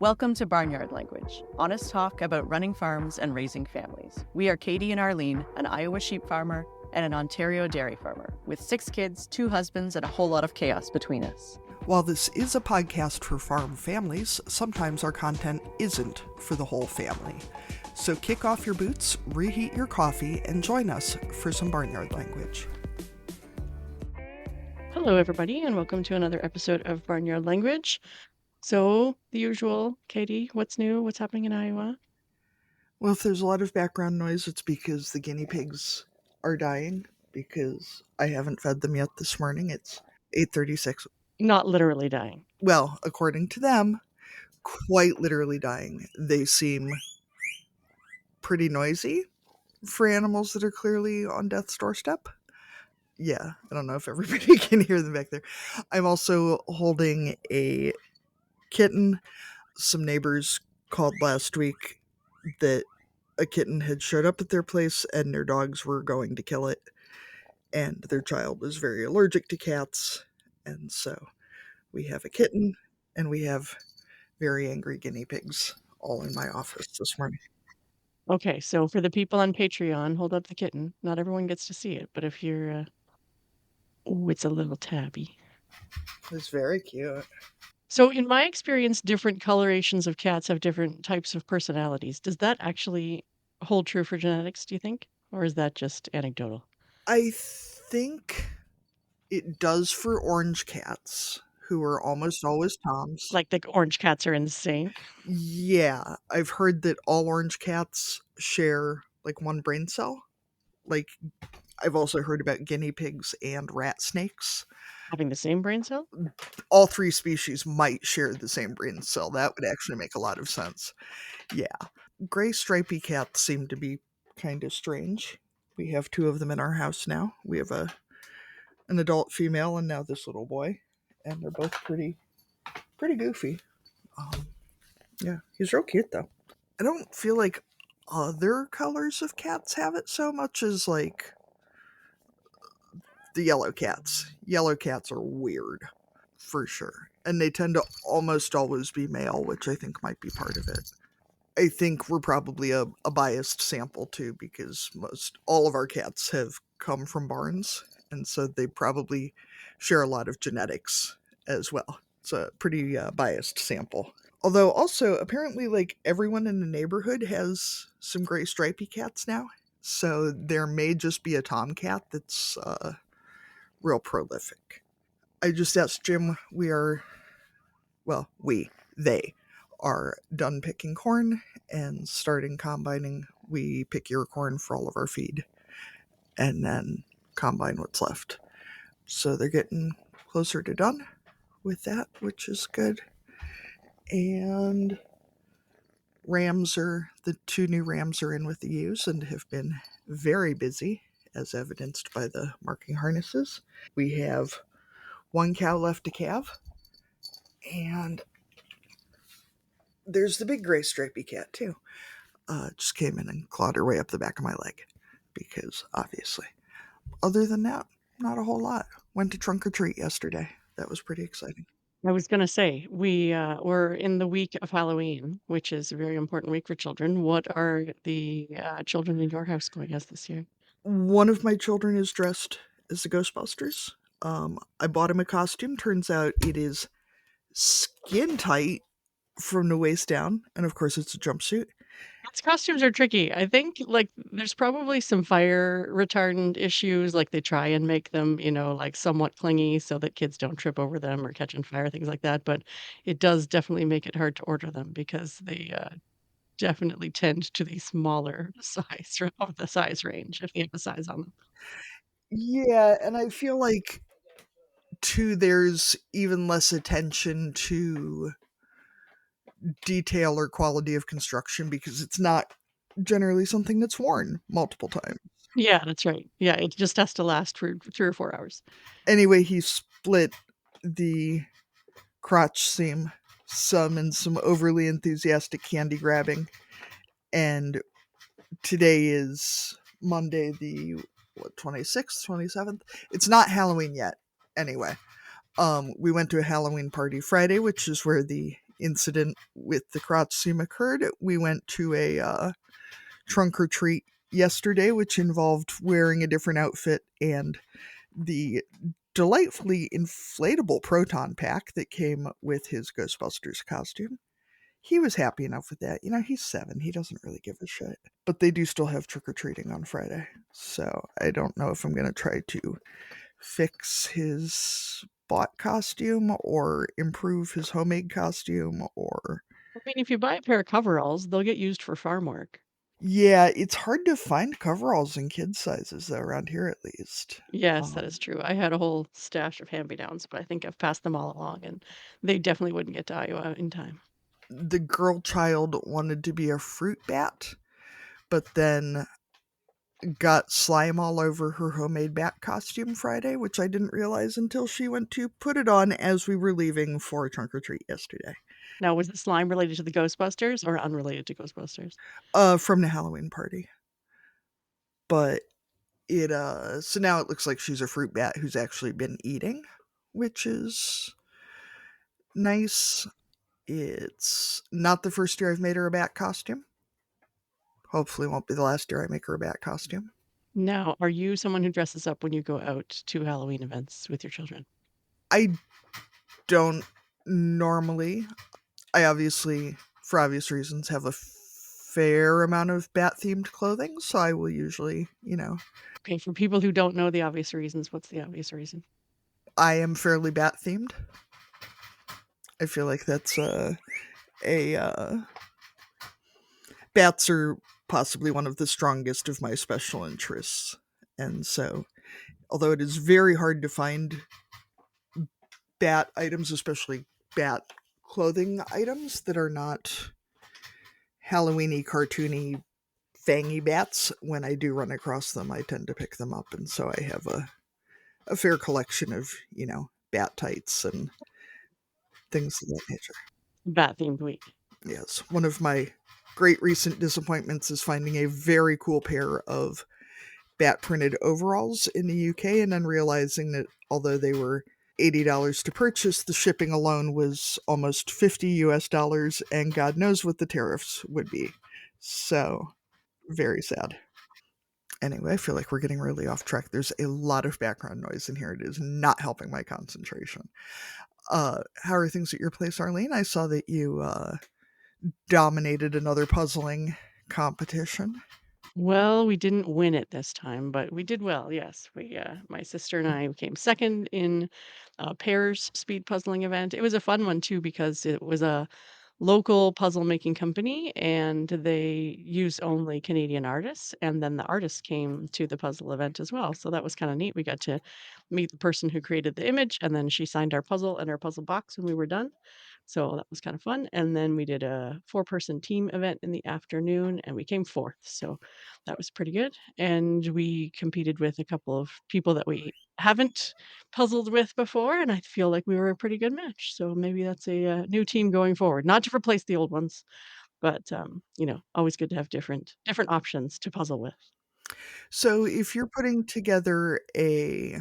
Welcome to Barnyard Language, honest talk about running farms and raising families. We are Caite and Arlene, an Iowa sheep farmer and an Ontario dairy farmer, with 6 kids, 2 husbands, and a whole lot of chaos between us. While this is a podcast for farm families, sometimes our content isn't for the whole family. So kick off your boots, reheat your coffee, and join us for some Barnyard Language. Hello, everybody, and welcome to another episode of Barnyard Language. So, the usual, Katie, what's new? What's happening in Iowa? Well, if there's a lot of background noise, it's because the guinea pigs are dying, because I haven't fed them yet this morning. It's 8:36. Not literally dying. Well, according to them, quite literally dying. They seem pretty noisy for animals that are clearly on death's doorstep. Yeah, I don't know if everybody can hear them back there. I'm also holding a kitten. Some neighbors called last week that a kitten had showed up at their place and their dogs were going to kill it. And their child was very allergic to cats. And so we have a kitten and we have very angry guinea pigs all in my office this morning. Okay, so for the people on Patreon, hold up the kitten. Not everyone gets to see it, but if you're, it's a little tabby. It's very cute. So in my experience, different colorations of cats have different types of personalities. Does that actually hold true for genetics, do you think? Or is that just anecdotal? I think it does for orange cats, who are almost always toms. Like the orange cats are insane? Yeah, I've heard that all orange cats share like one brain cell. Like, I've also heard about guinea pigs and rat snakes. Having the same brain cell? All 3 species might share the same brain cell. That would actually make a lot of sense. Yeah. Gray stripy cats seem to be kind of strange. We have 2 of them in our house now. We have an adult female and now this little boy. And they're both pretty goofy. Yeah, he's real cute though. I don't feel like other colors of cats have it so much as like the yellow cats. Yellow cats are weird, for sure. And they tend to almost always be male, which I think might be part of it. I think we're probably a biased sample too, because all of our cats have come from barns, and so they probably share a lot of genetics as well. It's a pretty biased sample. Although also, apparently, like, everyone in the neighborhood has some gray stripy cats now, so there may just be a tomcat that's real prolific. I just asked Jim, they are done picking corn and starting combining. We pick your corn for all of our feed and then combine what's left. So they're getting closer to done with that, which is good. And the 2 new rams are in with the ewes and have been very busy, as evidenced by the marking harnesses. We have 1 cow left to calve, and there's the big gray stripy cat too. Just came in and clawed her way up the back of my leg, because obviously. Other than that, not a whole lot. Went to trunk or treat yesterday. That was pretty exciting. I was going to say, we're in the week of Halloween, which is a very important week for children. What are the children in your house going as this year? One of my children is dressed as the Ghostbusters. I bought him a costume. Turns out it is skin tight from the waist down, and of course it's a jumpsuit. These costumes are tricky. I think like there's probably some fire retardant issues. Like they try and make them, like somewhat clingy so that kids don't trip over them or catch on fire, things like that. But it does definitely make it hard to order them because they definitely tend to the smaller size of the size range if they have a size on them. Yeah, and I feel like too there's even less attention to detail or quality of construction because it's not generally something that's worn multiple times. Yeah, that's right. Yeah, it just has to last for 3 or 4 hours. Anyway, he split the crotch seam in some overly enthusiastic candy grabbing, and today is Monday the 26th, 27th. It's not Halloween yet. Anyway, we went to a Halloween party Friday, which is where the incident with the costume occurred, we went to a trunk or treat yesterday, which involved wearing a different outfit and the delightfully inflatable proton pack that came with his Ghostbusters costume. He was happy enough with that. He's 7. He doesn't really give a shit. But they do still have trick-or-treating on Friday. So I don't know if I'm going to try to fix his bought costume or improve his homemade costume or... I mean, if you buy a pair of coveralls, they'll get used for farm work. Yeah, it's hard to find coveralls in kid sizes, though, around here at least. Yes, that is true. I had a whole stash of hand-me-downs, but I think I've passed them all along, and they definitely wouldn't get to Iowa in time. The girl child wanted to be a fruit bat, but then got slime all over her homemade bat costume Friday, which I didn't realize until she went to put it on as we were leaving for a trunk or treat yesterday. Now, was the slime related to the Ghostbusters or unrelated to Ghostbusters? From the Halloween party. But it so now it looks like she's a fruit bat who's actually been eating, which is nice. It's not the first year I've made her a bat costume. Hopefully won't be the last year I make her a bat costume. Now, are you someone who dresses up when you go out to Halloween events with your children? I don't normally. I obviously, for obvious reasons, have a fair amount of bat-themed clothing, so I will usually, Okay, for people who don't know the obvious reasons, what's the obvious reason? I am fairly bat-themed. I feel like that's bats are possibly one of the strongest of my special interests. And so, although it is very hard to find bat items, especially bat clothing items that are not Halloween-y, cartoony, fangy bats, when I do run across them, I tend to pick them up. And so I have a fair collection of, bat tights and things of that nature. Bat-themed week. Yes. One of my great recent disappointments is finding a very cool pair of bat printed overalls in the UK and then realizing that although they were $80 to purchase, the shipping alone was almost $50 US, and God knows what the tariffs would be. So, very sad. Anyway, I feel like we're getting really off track. There's a lot of background noise in here. It is not helping my concentration. How are things at your place, Arlene? I saw that you dominated another puzzling competition. Well, we didn't win it this time, but we did well. Yes, my sister and I came second in pairs speed puzzling event. It was a fun one too because it was a local puzzle making company and they used only Canadian artists. And then the artists came to the puzzle event as well. So that was kind of neat. We got to meet the person who created the image and then she signed our puzzle and our puzzle box when we were done. So that was kind of fun. And then we did a 4-person team event in the afternoon and we came fourth. So that was pretty good. And we competed with a couple of people that we haven't puzzled with before. And I feel like we were a pretty good match. So maybe that's a new team going forward, not to replace the old ones, but always good to have different options to puzzle with. So, if you're putting together a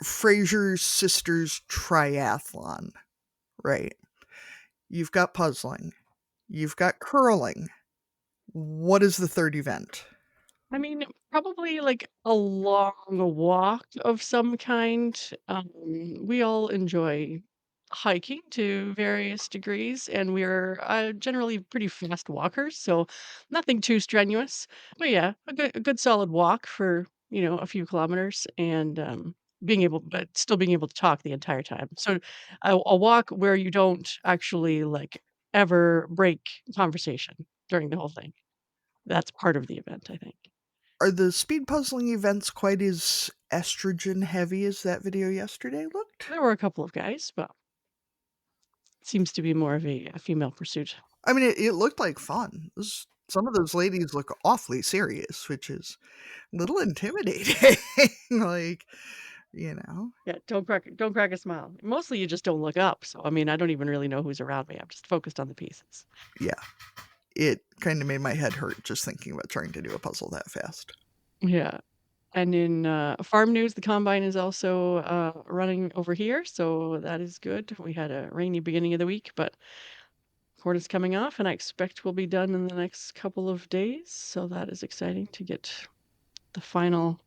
Fraser Sisters triathlon, right? You've got puzzling, you've got curling. What is the third event? I mean, probably like a long walk of some kind. We all enjoy hiking to various degrees, and we're generally pretty fast walkers, so nothing too strenuous. But yeah, a good solid walk for a few kilometers, and but still being able to talk the entire time. So a walk where you don't actually like ever break conversation during the whole thing. That's part of the event, I think. Are the speed puzzling events quite as estrogen heavy as that video yesterday looked? There were a couple of guys, but it seems to be more of a female pursuit. I mean, it looked like fun. Some of those ladies look awfully serious, which is a little intimidating. Like, Yeah, don't crack a smile. Mostly you just don't look up. So I mean, I don't even really know who's around me. I'm just focused on the pieces. Yeah. It kind of made my head hurt just thinking about trying to do a puzzle that fast. Yeah. And in farm news, the combine is also running over here, so that is good. We had a rainy beginning of the week, but corn is coming off, and I expect we'll be done in the next couple of days. So that is exciting to get the final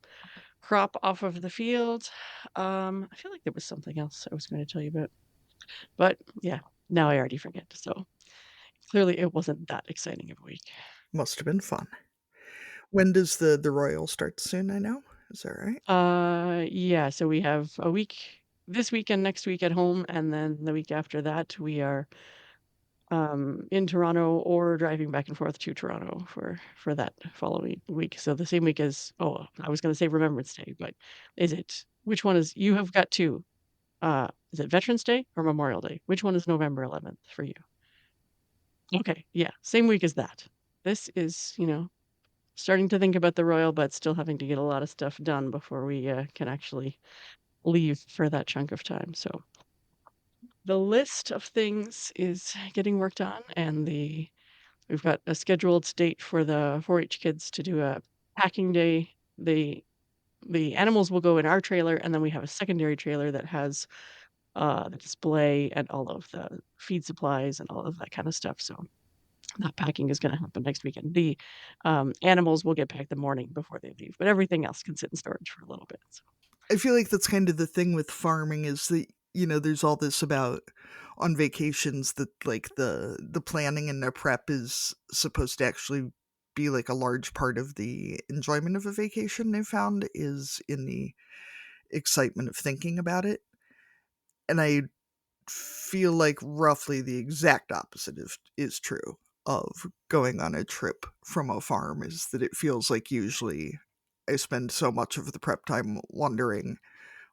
crop off of the field. I feel like there was something else I was going to tell you about, but yeah, now I already forget. So clearly, it wasn't that exciting of a week. Must have been fun. When does the Royal start soon, I know? Is that right? Yeah, so we have a week this week and next week at home, and then the week after that we are in Toronto or driving back and forth to Toronto for that following week. So the same week as I was going to say Remembrance Day, but is it which one is you have got two? Is it Veterans Day or Memorial Day? Which one is November 11th for you? Okay, yeah, same week as that. This is, starting to think about the Royal, but still having to get a lot of stuff done before we can actually leave for that chunk of time. So the list of things is getting worked on, and we've got a scheduled date for the 4-H kids to do a packing day. The animals will go in our trailer, and then we have a secondary trailer that has the display and all of the feed supplies and all of that kind of stuff. So that packing is going to happen next weekend. The animals will get packed the morning before they leave, but everything else can sit in storage for a little bit. So. I feel like that's kind of the thing with farming is that, there's all this about on vacations that like the planning and the prep is supposed to actually be like a large part of the enjoyment of a vacation. They found is in the excitement of thinking about it. And I feel like roughly the exact opposite is true of going on a trip from a farm, is that it feels like usually I spend so much of the prep time wondering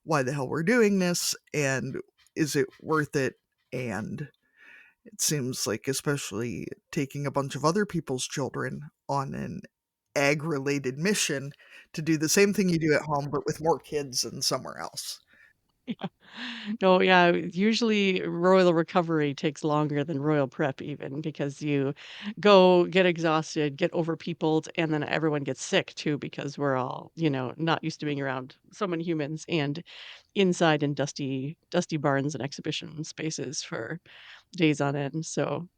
why the hell we're doing this and is it worth it. And it seems like, especially taking a bunch of other people's children on an ag related mission, to do the same thing you do at home but with more kids and somewhere else. Yeah. No, yeah, usually royal recovery takes longer than royal prep even because you go get exhausted, get overpeopled, and then everyone gets sick too because we're all, not used to being around so many humans and inside in dusty barns and exhibition spaces for days on end. So,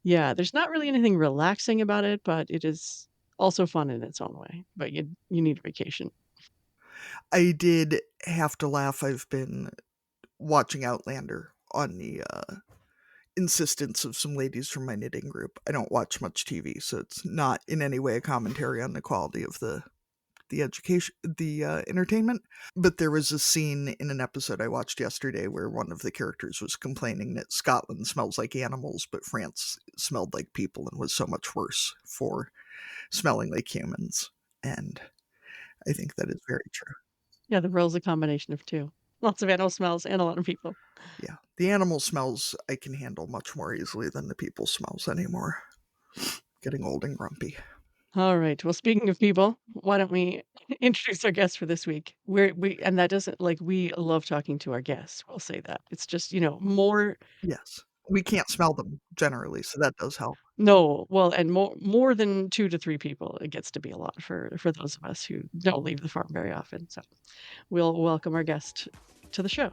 yeah, there's not really anything relaxing about it, but it is also fun in its own way. But you need a vacation. I did have to laugh. I've been watching Outlander on the insistence of some ladies from my knitting group. I don't watch much TV, so it's not in any way a commentary on the quality of the education, the entertainment. But there was a scene in an episode I watched yesterday where one of the characters was complaining that Scotland smells like animals, but France smelled like people and was so much worse for smelling like humans. And I think that is very true. Yeah, the royal's a combination of two. Lots of animal smells and a lot of people. Yeah, the animal smells I can handle much more easily than the people smells anymore. Getting old and grumpy. All right. Well, speaking of people, why don't we introduce our guest for this week? And that doesn't like we love talking to our guests. We'll say that. It's just, more Yes. We can't smell them generally, so that does help. no, well, and more than 2 to 3 people. It gets to be a lot for those of us who don't leave the farm very often. So, we'll welcome our guest to the show.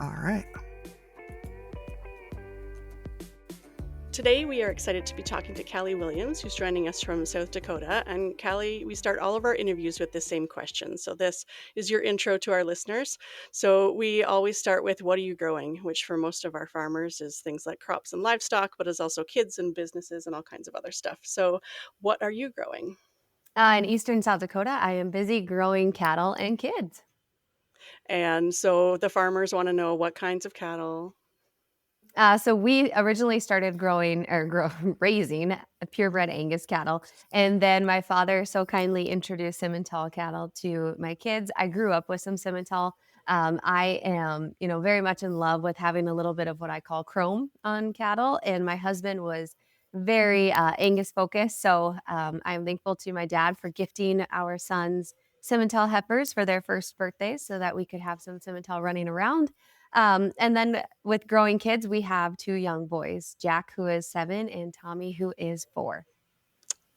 All right. Today, we are excited to be talking to Calli Williams, who's joining us from South Dakota. And Calli, we start all of our interviews with the same question. So this is your intro to our listeners. So we always start with, what are you growing? Which for most of our farmers is things like crops and livestock, but is also kids and businesses and all kinds of other stuff. So what are you growing? In eastern South Dakota, I am busy growing cattle and kids. And so the farmers want to know what kinds of cattle. So we originally started raising purebred Angus cattle, and then my father so kindly introduced Simmental cattle to my kids. I grew up with some Simmental. I am, very much in love with having a little bit of what I call chrome on cattle, and my husband was very Angus focused. So I'm thankful to my dad for gifting our sons Simmental heifers for their first birthdays, so that we could have some Simmental running around. And then with growing kids, we have 2 young boys, Jack, who is 7, and Tommy, who is 4.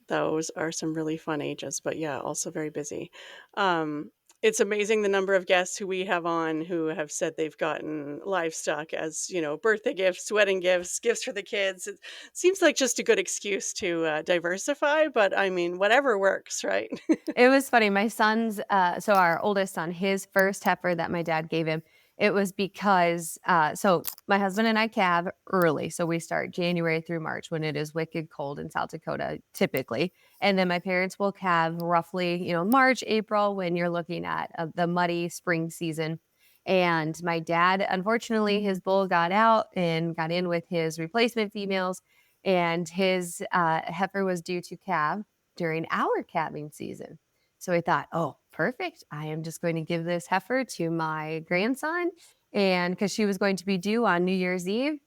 Those are some really fun ages, but yeah, also very busy. Um, it's amazing the number of guests who we have on who have said they've gotten livestock as, birthday gifts, wedding gifts, gifts for the kids. It seems like just a good excuse to diversify, but I mean, whatever works, right? It was funny. My son's, so our oldest son, his first heifer that my dad gave him, it was because, so my husband and I calve early. So we start January through March when it is wicked cold in South Dakota, typically. And then my parents will calve roughly, March, April, when you're looking at the muddy spring season. And my dad, unfortunately, his bull got out and got in with his replacement females, and his heifer was due to calve during our calving season. So I thought, oh, perfect. I am just going to give this heifer to my grandson. And because she was going to be due on New Year's Eve.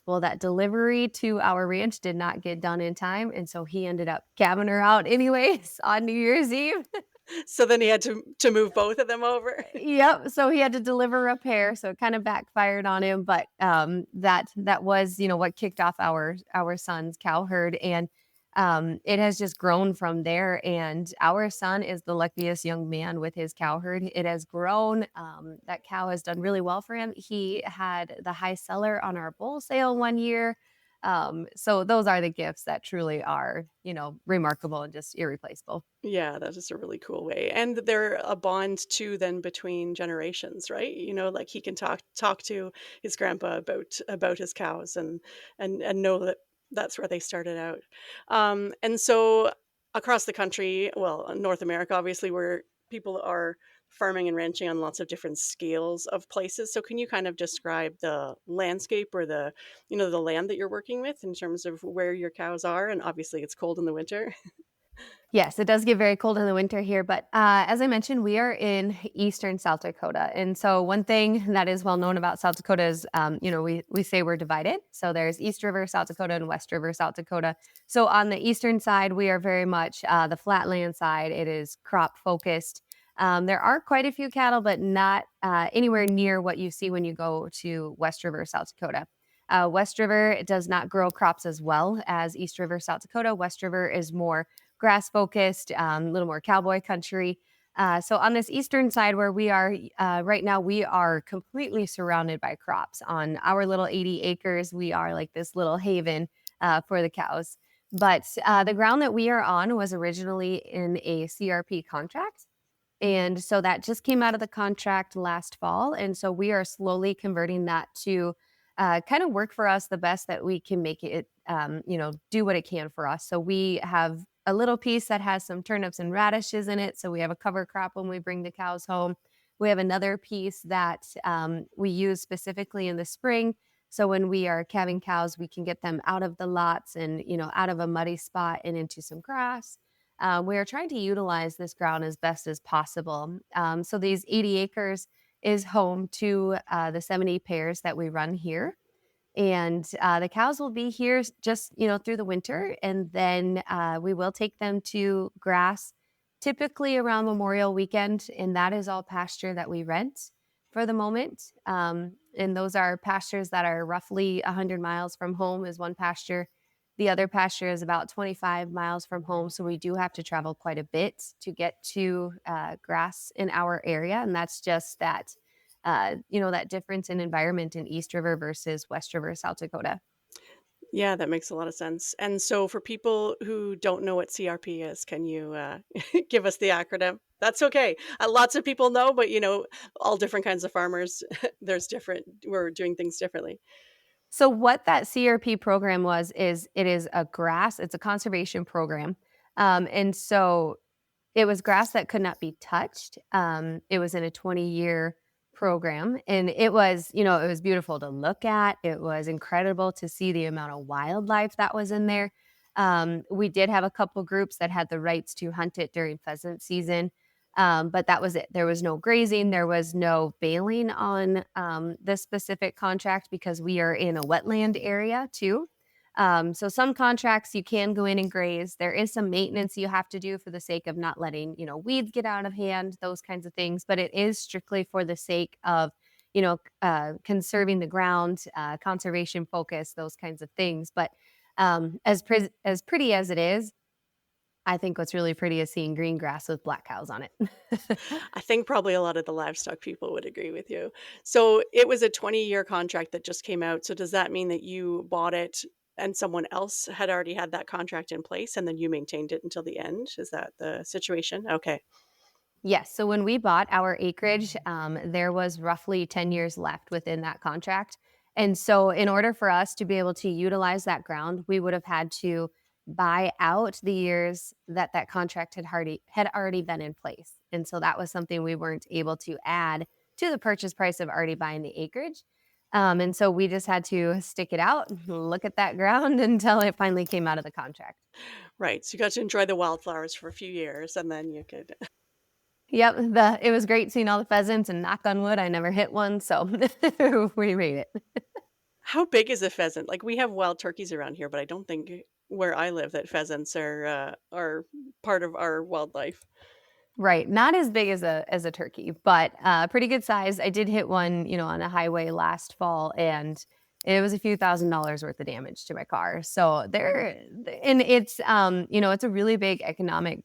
Well, that delivery to our ranch did not get done in time. And so he ended up calving her out anyways on New Year's Eve. So then he had to move both of them over. Yep. So he had to deliver a pair. So it kind of backfired on him. But that was, what kicked off our son's cow herd. And it has just grown from there. And our son is the luckiest young man with his cow herd. It has grown. That cow has done really well for him. He had the high seller on our bull sale one year. So those are the gifts that truly are, remarkable and just irreplaceable. Yeah, that is a really cool way. And they're a bond too then between generations, right? Like he can talk to his grandpa about his cows and know that that's where they started out. And so across the country, well, North America obviously where people are farming and ranching on lots of different scales of places. So can you kind of describe the landscape or the land that you're working with in terms of where your cows are? And obviously it's cold in the winter. Yes, it does get very cold in the winter here, but as I mentioned, we are in eastern South Dakota. And so one thing that is well known about South Dakota is, we say we're divided. So there's East River, South Dakota, and West River, South Dakota. So on the eastern side, we are very much the flatland side. It is crop focused. There are quite a few cattle, but not anywhere near what you see when you go to West River, South Dakota. West River does not grow crops as well as East River, South Dakota. West River is more grass focused, a little more cowboy country. So on this eastern side where we are right now, we are completely surrounded by crops. On our little 80 acres, we are like this little haven for the cows. But the ground that we are on was originally in a CRP contract. And so that just came out of the contract last fall. And so we are slowly converting that to kind of work for us the best that we can make it, do what it can for us. So we have a little piece that has some turnips and radishes in it. So we have a cover crop when we bring the cows home. We have another piece that we use specifically in the spring. So when we are calving cows, we can get them out of the lots and, out of a muddy spot and into some grass. We are trying to utilize this ground as best as possible. So these 80 acres is home to the 70 pairs that we run here. And the cows will be here just, through the winter. And then we will take them to grass typically around Memorial Weekend. And that is all pasture that we rent for the moment. And those are pastures that are roughly 100 miles from home is one pasture. The other pasture is about 25 miles from home. So we do have to travel quite a bit to get to grass in our area. And that's just that, that difference in environment in East River versus West River, South Dakota. Yeah, that makes a lot of sense. And so for people who don't know what CRP is, can you give us the acronym? That's okay. Lots of people know, but all different kinds of farmers, we're doing things differently. So what that CRP program is it's a conservation program. And so it was grass that could not be touched. It was in a 20-year program, and it was beautiful to look at. It was incredible to see the amount of wildlife that was in there. We did have a couple groups that had the rights to hunt it during pheasant season. But that was it. There was no grazing. There was no bailing on this specific contract because we are in a wetland area too. So some contracts you can go in and graze. There is some maintenance you have to do for the sake of not letting, weeds get out of hand, those kinds of things. But it is strictly for the sake of, conserving the ground, conservation focus, those kinds of things. But as pretty as it is, I think what's really pretty is seeing green grass with black cows on it. I think probably a lot of the livestock people would agree with you. So it was a 20-year contract that just came out. So does that mean that you bought it and someone else had already had that contract in place and then you maintained it until the end? Is that the situation? Okay. Yes. So when we bought our acreage, there was roughly 10 years left within that contract. And so, in order for us to be able to utilize that ground, we would have had to buy out the years that that contract had already been in place. And so that was something we weren't able to add to the purchase price of already buying the acreage. And so we just had to stick it out, look at that ground until it finally came out of the contract. Right. So you got to enjoy the wildflowers for a few years and then you could. Yep, it was great seeing all the pheasants, and knock on wood, I never hit one, so we made it. How big is a pheasant? Like we have wild turkeys around here, but I don't think where I live that pheasants are part of our wildlife. Right, not as big as a turkey, but, pretty good size. I did hit one, on a highway last fall, and it was a few $1,000s worth of damage to my car. So there and it's a really big economic,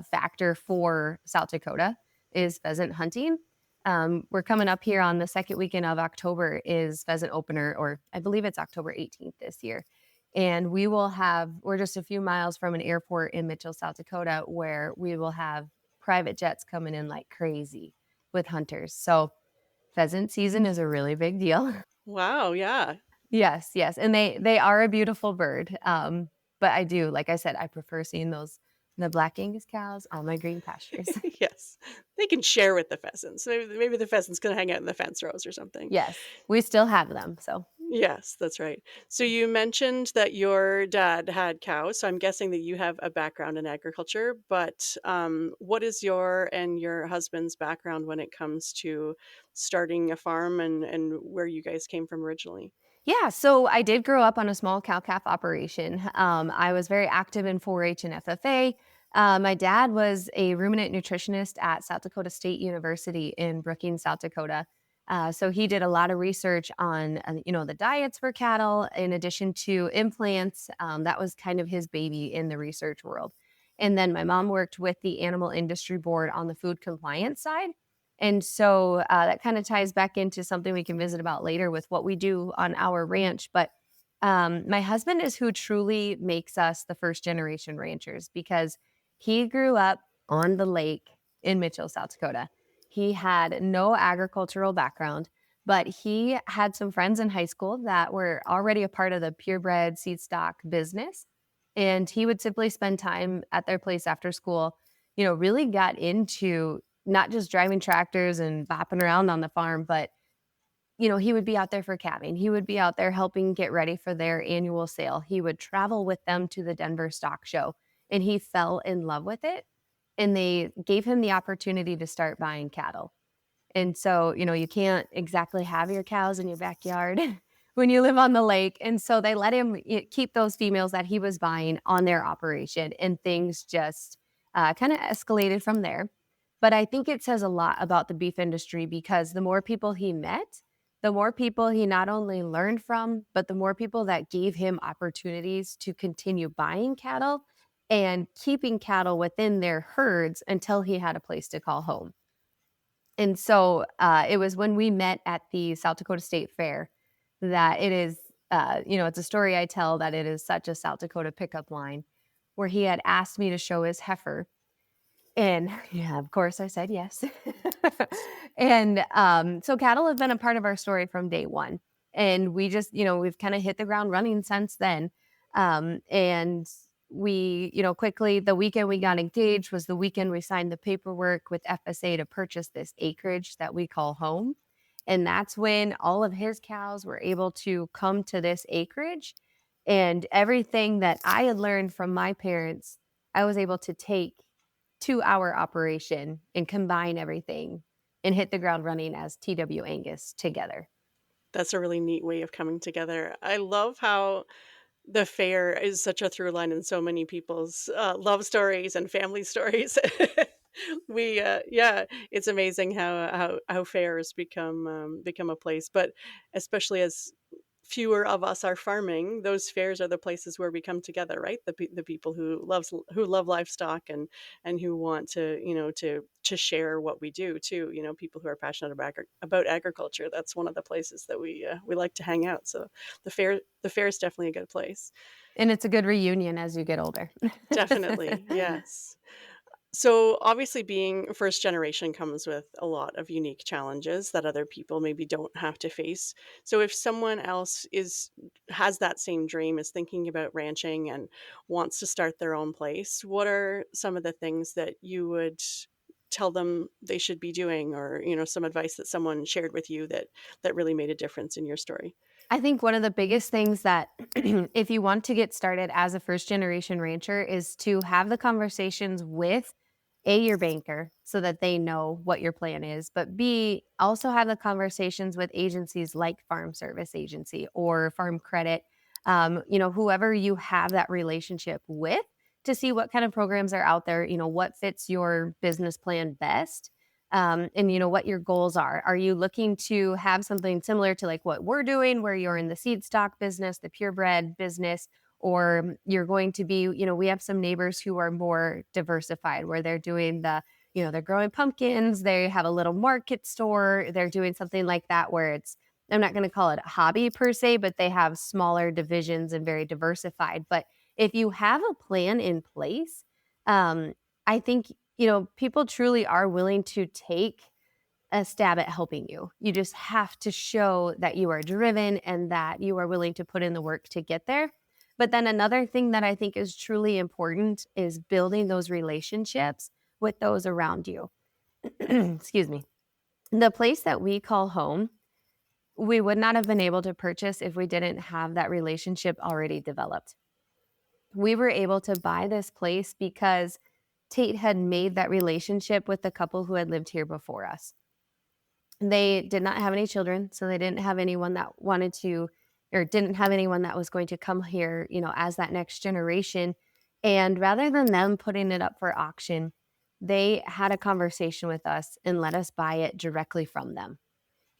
factor for South Dakota is pheasant hunting. We're coming up here on the second weekend of October is pheasant opener, or I believe it's October 18th this year. And we're just a few miles from an airport in Mitchell, South Dakota, where we will have private jets coming in like crazy with hunters. So pheasant season is a really big deal. Wow, yeah. Yes, yes, and they are a beautiful bird. But I do, like I said, I prefer seeing the black Angus cows on my green pastures. Yes. They can share with the pheasants. Maybe the pheasants can hang out in the fence rows or something. Yes, we still have them. So Yes, that's right. So you mentioned that your dad had cows, so I'm guessing that you have a background in agriculture, but what is your and your husband's background when it comes to starting a farm and where you guys came from originally? yeah, so I did grow up on a small cow calf operation. I was very active in 4-H and FFA. My dad was a ruminant nutritionist at South Dakota State University in Brookings, South Dakota. So he did a lot of research on, the diets for cattle, in addition to implants. That was kind of his baby in the research world. And then my mom worked with the Animal Industry Board on the food compliance side. And so that kind of ties back into something we can visit about later with what we do on our ranch. But my husband is who truly makes us the first generation ranchers because he grew up on the lake in Mitchell, South Dakota. He had no agricultural background, but he had some friends in high school that were already a part of the purebred seed stock business. And he would simply spend time at their place after school, really got into not just driving tractors and bopping around on the farm, but he would be out there for calving. He would be out there helping get ready for their annual sale. He would travel with them to the Denver Stock Show, and he fell in love with it. And they gave him the opportunity to start buying cattle. And so, you can't exactly have your cows in your backyard when you live on the lake. And so they let him keep those females that he was buying on their operation, and things just kind of escalated from there. But I think it says a lot about the beef industry because the more people he met, the more people he not only learned from, but the more people that gave him opportunities to continue buying cattle and keeping cattle within their herds until he had a place to call home. And so it was when we met at the South Dakota State Fair that it is, it's a story I tell that it is such a South Dakota pickup line where he had asked me to show his heifer. And yeah, of course I said yes. And so cattle have been a part of our story from day one. And we just, we've kind of hit the ground running since then. And we, quickly, the weekend we got engaged was the weekend we signed the paperwork with FSA to purchase this acreage that we call home. And that's when all of his cows were able to come to this acreage. And everything that I had learned from my parents, I was able to take to our operation and combine everything and hit the ground running as TW Angus together. That's a really neat way of coming together. I love how the fair is such a through line in so many people's love stories and family stories. Yeah, it's amazing how fairs become a place, but especially as fewer of us are farming, those fairs are the places where we come together, right? The people who love livestock and who want to, to share what we do too. People who are passionate about agriculture. That's one of the places that we like to hang out. So the fair is definitely a good place. And it's a good reunion as you get older. Definitely, yes. So obviously being first generation comes with a lot of unique challenges that other people maybe don't have to face. So if someone else has that same dream, is thinking about ranching and wants to start their own place, what are some of the things that you would tell them they should be doing, or some advice that someone shared with you that really made a difference in your story? I think one of the biggest things that if you want to get started as a first generation rancher is to have the conversations with your banker so that they know what your plan is, but B, also have the conversations with agencies like Farm Service Agency or Farm Credit, whoever you have that relationship with, to see what kind of programs are out there, what fits your business plan best. And what your goals are. Are you looking to have something similar to like what we're doing, where you're in the seed stock business, the purebred business, or you're going to be, we have some neighbors who are more diversified, where they're doing they're growing pumpkins, they have a little market store, they're doing something like that, where I'm not going to call it a hobby per se, but they have smaller divisions and very diversified. But if you have a plan in place, I think people truly are willing to take a stab at helping you. You just have to show that you are driven and that you are willing to put in the work to get there. But then another thing that I think is truly important is building those relationships with those around you. Excuse me. The place that we call home, we would not have been able to purchase if we didn't have that relationship already developed. We were able to buy this place because Tate had made that relationship with the couple who had lived here before us. They did not have any children, so they didn't have anyone that wanted to, or didn't have anyone that was going to come here, as that next generation. And rather than them putting it up for auction, they had a conversation with us and let us buy it directly from them.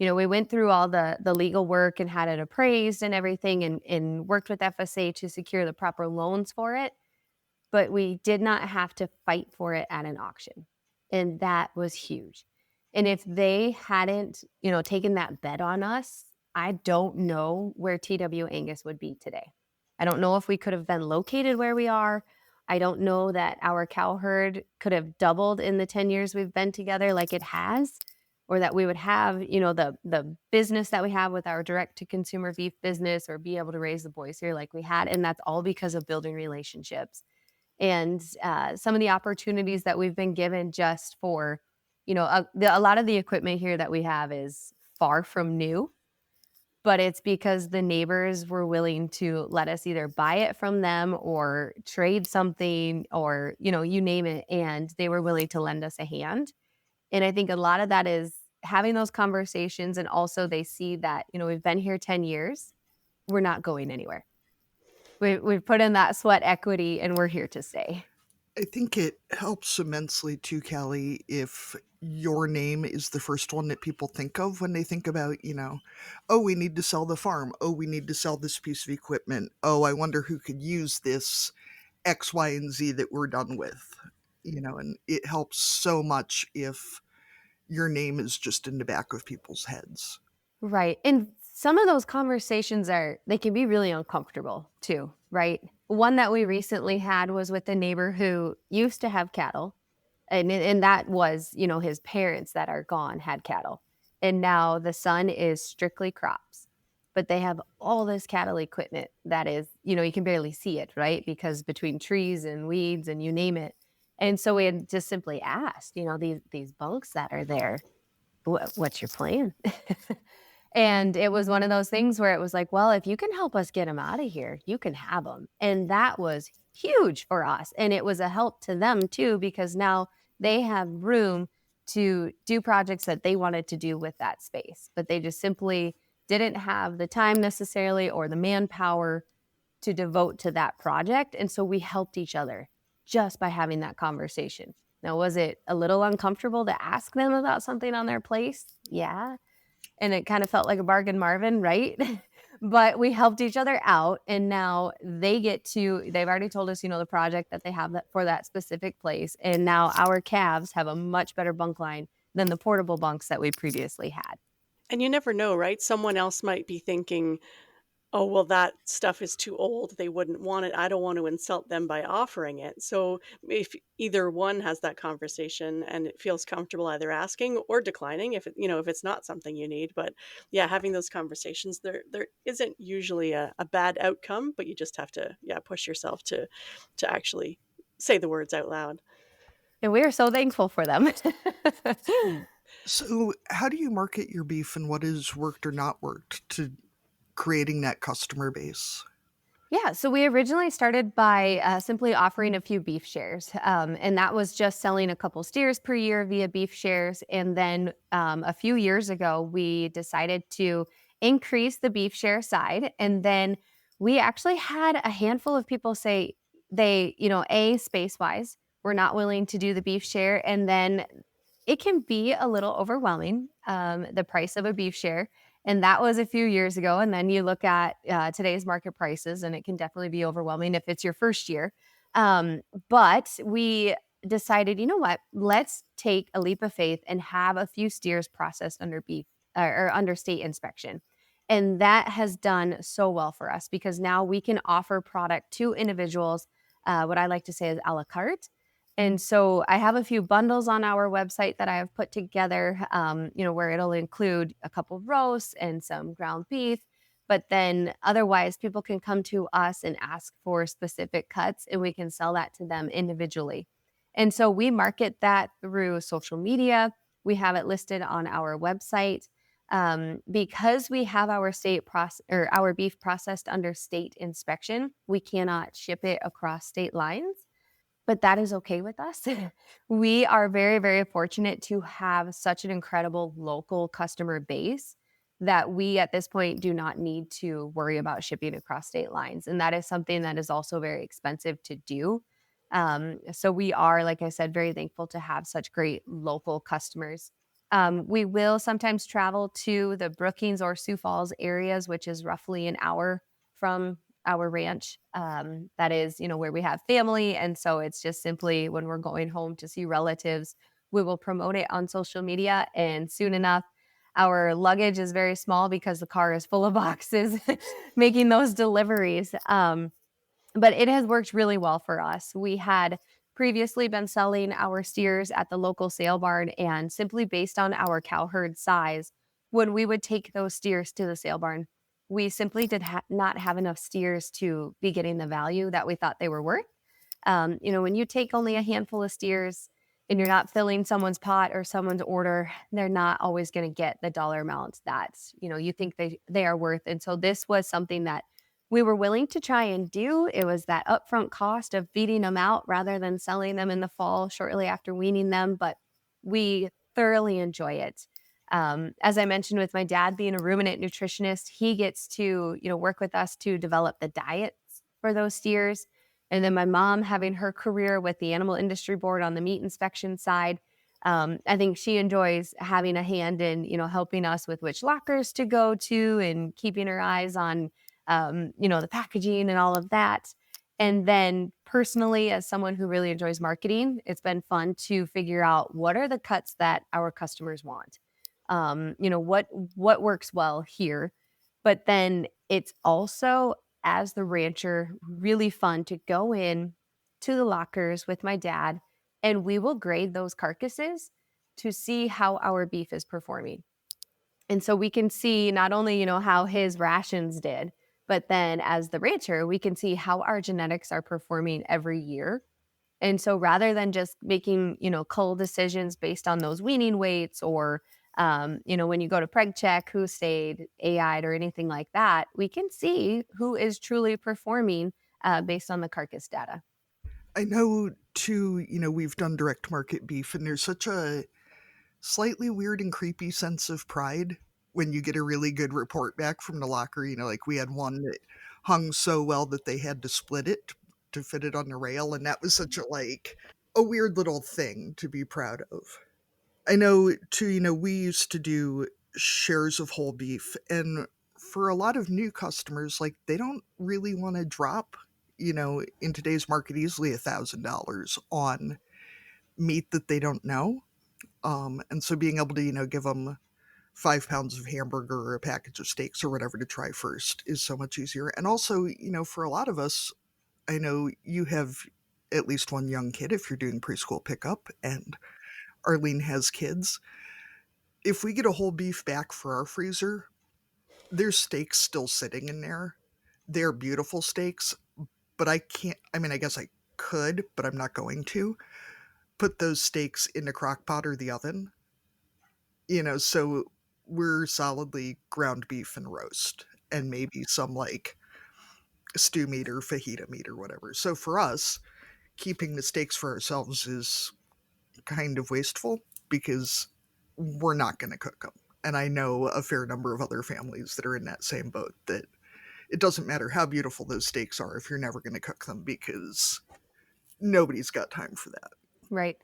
We went through all the legal work and had it appraised and everything, and worked with FSA to secure the proper loans for it. But we did not have to fight for it at an auction. And that was huge. And if they hadn't, taken that bet on us, I don't know where TW Angus would be today. I don't know if we could have been located where we are. I don't know that our cow herd could have doubled in the 10 years we've been together like it has, or that we would have, the business that we have with our direct to consumer beef business, or be able to raise the boys here like we had. And that's all because of building relationships. And some of the opportunities that we've been given just for, a lot of the equipment here that we have is far from new, but it's because the neighbors were willing to let us either buy it from them or trade something, or, you name it. And they were willing to lend us a hand. And I think a lot of that is having those conversations. And also they see that, we've been here 10 years, we're not going anywhere. We've put in that sweat equity and we're here to stay. I think it helps immensely too, Calli, if your name is the first one that people think of when they think about, oh, we need to sell the farm. Oh, we need to sell this piece of equipment. Oh, I wonder who could use this X, Y, and Z that we're done with. And it helps so much if your name is just in the back of people's heads. Right. And some of those conversations they can be really uncomfortable too, right? One that we recently had was with a neighbor who used to have cattle. And that was, his parents that are gone had cattle. And now the son is strictly crops. But they have all this cattle equipment that is, you can barely see it, right? Because between trees and weeds and you name it. And so we had just simply asked, these bunks that are there, what's your plan? And it was one of those things where it was like, well, if you can help us get them out of here, you can have them. And that was huge for us. And it was a help to them too, because now they have room to do projects that they wanted to do with that space, but they just simply didn't have the time necessarily or the manpower to devote to that project. And so we helped each other just by having that conversation. Now, was it a little uncomfortable to ask them about something on their place? Yeah. And it kind of felt like a bargain Marvin, right? but we helped each other out, and now they've already told us, the project that they have for that specific place, and now our calves have a much better bunk line than the portable bunks that we previously had. And you never know, right? Someone else might be thinking, "Oh, well, that stuff is too old. They wouldn't want it. I don't want to insult them by offering it." So if either one has that conversation and it feels comfortable either asking or declining, if it's not something you need. But yeah, having those conversations, there isn't usually a bad outcome, but you just have to, yeah, push yourself to actually say the words out loud. And we are so thankful for them. So, how do you market your beef, and what has worked or not worked to creating that customer base? Yeah, so we originally started by simply offering a few beef shares. And that was just selling a couple steers per year via beef shares. And then a few years ago, we decided to increase the beef share side. And then we actually had a handful of people say space wise, we're not willing to do the beef share. And then it can be a little overwhelming, the price of a beef share. And that was a few years ago. And then you look at today's market prices, and it can definitely be overwhelming if it's your first year. But we decided, you know what? Let's take a leap of faith and have a few steers processed under beef or under state inspection. And that has done so well for us because now we can offer product to individuals, what I like to say is a la carte. And so I have a few bundles on our website that I have put together, where it'll include a couple roasts and some ground beef. But then otherwise, people can come to us and ask for specific cuts, and we can sell that to them individually. And so we market that through social media. We have it listed on our website. Because we have our our beef processed under state inspection, we cannot ship it across state lines, but that is okay with us. We are very, very fortunate to have such an incredible local customer base that we at this point do not need to worry about shipping across state lines. And that is something that is also very expensive to do. So we are, like I said, very thankful to have such great local customers. We will sometimes travel to the Brookings or Sioux Falls areas, which is roughly an hour from our ranch. That is, where we have family. And so it's just simply when we're going home to see relatives, we will promote it on social media. And soon enough, our luggage is very small because the car is full of boxes making those deliveries. But it has worked really well for us. We had previously been selling our steers at the local sale barn, and simply based on our cow herd size, when we would take those steers to the sale barn, we simply did not have enough steers to be getting the value that we thought they were worth. When you take only a handful of steers and you're not filling someone's pot or someone's order, they're not always going to get the dollar amount that, you think they are worth. And so this was something that we were willing to try and do. It was that upfront cost of feeding them out rather than selling them in the fall shortly after weaning them, but we thoroughly enjoy it. As I mentioned, with my dad being a ruminant nutritionist, he gets to, work with us to develop the diets for those steers. And then my mom having her career with the Animal Industry Board on the meat inspection side, I think she enjoys having a hand in, helping us with which lockers to go to and keeping her eyes on, the packaging and all of that. And then personally, as someone who really enjoys marketing, it's been fun to figure out what are the cuts that our customers want. What works well here. But then it's also, as the rancher, really fun to go in to the lockers with my dad, and we will grade those carcasses to see how our beef is performing. And so we can see not only, how his rations did, but then as the rancher, we can see how our genetics are performing every year. And so rather than just making, cull decisions based on those weaning weights or, when you go to preg check, who stayed AI'd or anything like that, we can see who is truly performing based on the carcass data. I know too, we've done direct market beef, and there's such a slightly weird and creepy sense of pride when you get a really good report back from the locker. Like we had one that hung so well that they had to split it to fit it on the rail, and that was such a weird little thing to be proud of. I know too, we used to do shares of whole beef, and for a lot of new customers, like they don't really want to drop, in today's market easily $1,000 on meat that they don't know. And so being able to, give them 5 pounds of hamburger or a package of steaks or whatever to try first is so much easier. And also, for a lot of us, I know you have at least one young kid if you're doing preschool pickup, and Arlene has kids. If we get a whole beef back for our freezer, there's steaks still sitting in there. They're beautiful steaks, but I can't, I guess I could, but I'm not going to put those steaks in the crock pot or the oven, so we're solidly ground beef and roast and maybe some like stew meat or fajita meat or whatever. So for us, keeping the steaks for ourselves is kind of wasteful because we're not going to cook them. And I know a fair number of other families that are in that same boat, that it doesn't matter how beautiful those steaks are if you're never going to cook them, because nobody's got time for that. Right.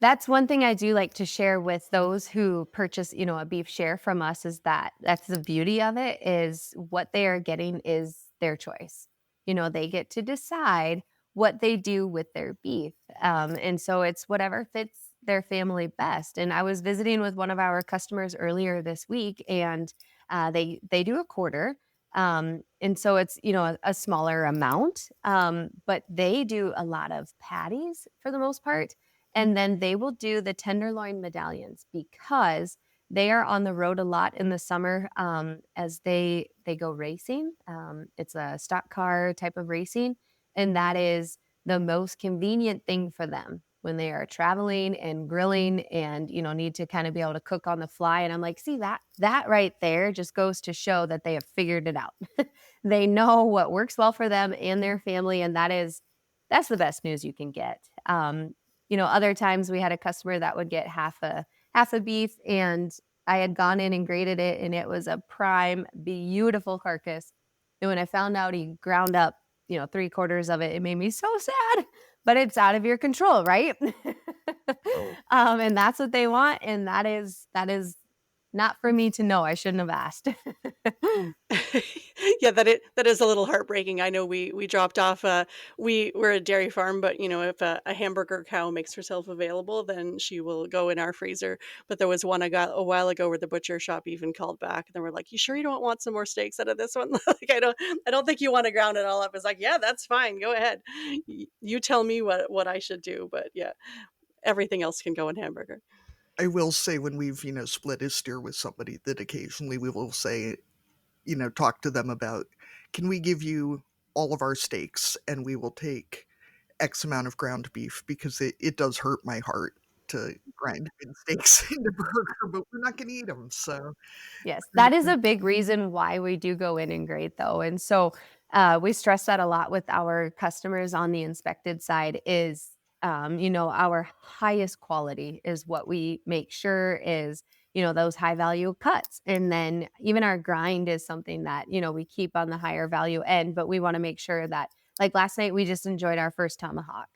That's one thing I do like to share with those who purchase, a beef share from us, is that that's the beauty of it, is what they are getting is their choice. They get to decide what they do with their beef. And so it's whatever fits their family best. And I was visiting with one of our customers earlier this week, and they do a quarter. And so it's, a smaller amount, but they do a lot of patties for the most part. And then they will do the tenderloin medallions because they are on the road a lot in the summer, as they go racing. It's a stock car type of racing, and that is the most convenient thing for them when they are traveling and grilling and, need to kind of be able to cook on the fly. And I'm like, see, that right there just goes to show that they have figured it out. They know what works well for them and their family, and that's the best news you can get. Other times we had a customer that would get half a beef, and I had gone in and graded it, and it was a prime, beautiful carcass. And when I found out he ground up, 3/4 of it, it made me so sad. But it's out of your control, right? And that's what they want, and that is not for me to know. I shouldn't have asked. Yeah, that is a little heartbreaking. I know we dropped off we're a dairy farm, but if a hamburger cow makes herself available, then she will go in our freezer. But there was one I got a while ago where the butcher shop even called back, and they were like, "You sure you don't want some more steaks out of this one?" Like, I don't think you want to ground it all up. It's like, yeah, that's fine. Go ahead. You tell me what I should do. But yeah, everything else can go in hamburger. I will say, when we've, split a steer with somebody, that occasionally we will say, talk to them about, can we give you all of our steaks and we will take X amount of ground beef, because it does hurt my heart to grind good steaks into burger, but we're not going to eat them. So Yes, that is a big reason why we do go in and grade, though. And so we stress that a lot with our customers on the inspected side is, our highest quality is what we make sure is, those high value cuts. And then even our grind is something that, we keep on the higher value end, but we want to make sure that, like last night, we just enjoyed our first tomahawk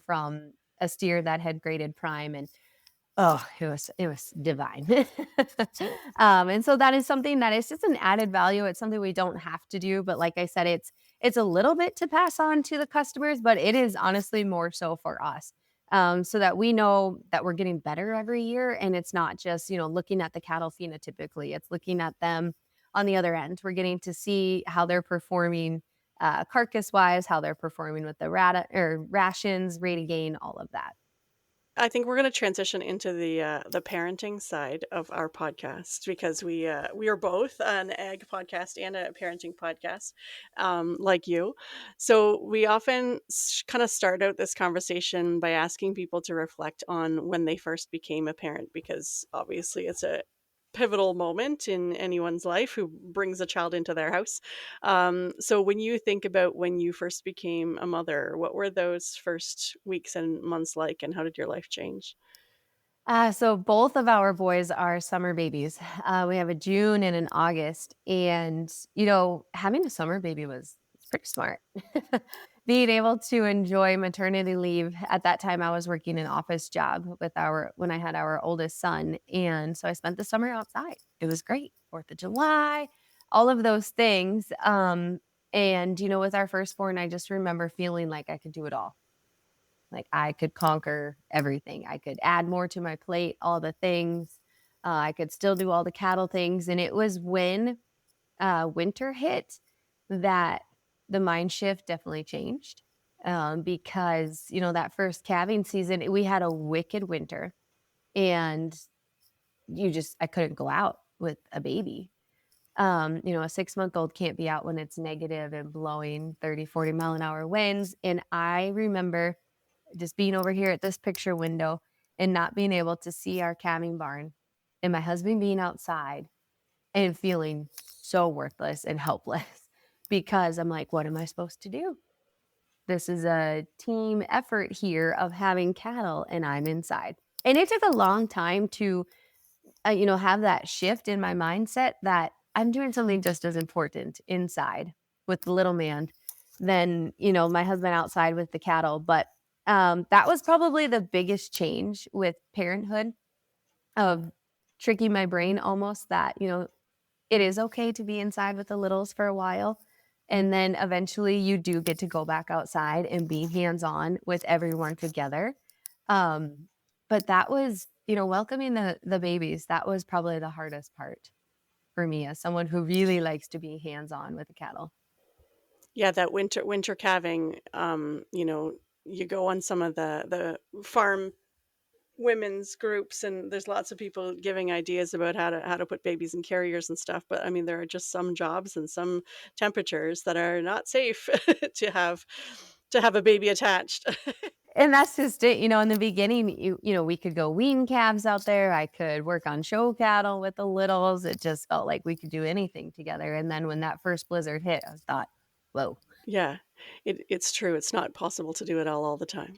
from a steer that had graded prime, and oh, it was divine. And so that is something that is just an added value. It's something we don't have to do, but like I said, it's a little bit to pass on to the customers, but it is honestly more so for us. So that we know that we're getting better every year, and it's not just, looking at the cattle phenotypically, it's looking at them on the other end. We're getting to see how they're performing carcass wise, how they're performing with the rations, rate of gain, all of that. I think we're going to transition into the parenting side of our podcast, because we are both an ag podcast and a parenting podcast, like you. So we often kind of start out this conversation by asking people to reflect on when they first became a parent, because obviously it's a pivotal moment in anyone's life who brings a child into their house. So when you think about when you first became a mother, what were those first weeks and months like, and how did your life change? So both of our boys are summer babies. We have a June and an August, and having a summer baby was pretty smart. Being able to enjoy maternity leave at that time, I was working an office job when I had our oldest son, and so I spent the summer outside. It was great. 4th of July, all of those things. And, with our firstborn, I just remember feeling like I could do it all. Like I could conquer everything. I could add more to my plate, all the things. I could still do all the cattle things. And it was when winter hit that the mind shift definitely changed. Because, that first calving season, we had a wicked winter and I couldn't go out with a baby. A 6-month-old can't be out when it's negative and blowing 30, 40 mile an hour winds. And I remember just being over here at this picture window and not being able to see our calving barn and my husband being outside and feeling so worthless and helpless because I'm like, what am I supposed to do? This is a team effort here of having cattle and I'm inside. And it took a long time to, have that shift in my mindset that I'm doing something just as important inside with the little man than, my husband outside with the cattle. But that was probably the biggest change with parenthood of tricking my brain almost that, it is okay to be inside with the littles for a while. And then eventually you do get to go back outside and be hands-on with everyone together. But that was, welcoming the babies, that was probably the hardest part for me as someone who really likes to be hands-on with the cattle. Yeah, that winter calving, you go on some of the farm women's groups and there's lots of people giving ideas about how to put babies in carriers and stuff, but I mean there are just some jobs and some temperatures that are not safe to have a baby attached. And that's just it. In the beginning, we could go wean calves out there. I could work on show cattle with the littles. It just felt like we could do anything together. And then when that first blizzard hit, I thought, whoa. Yeah, it's true. It's not possible to do it all the time.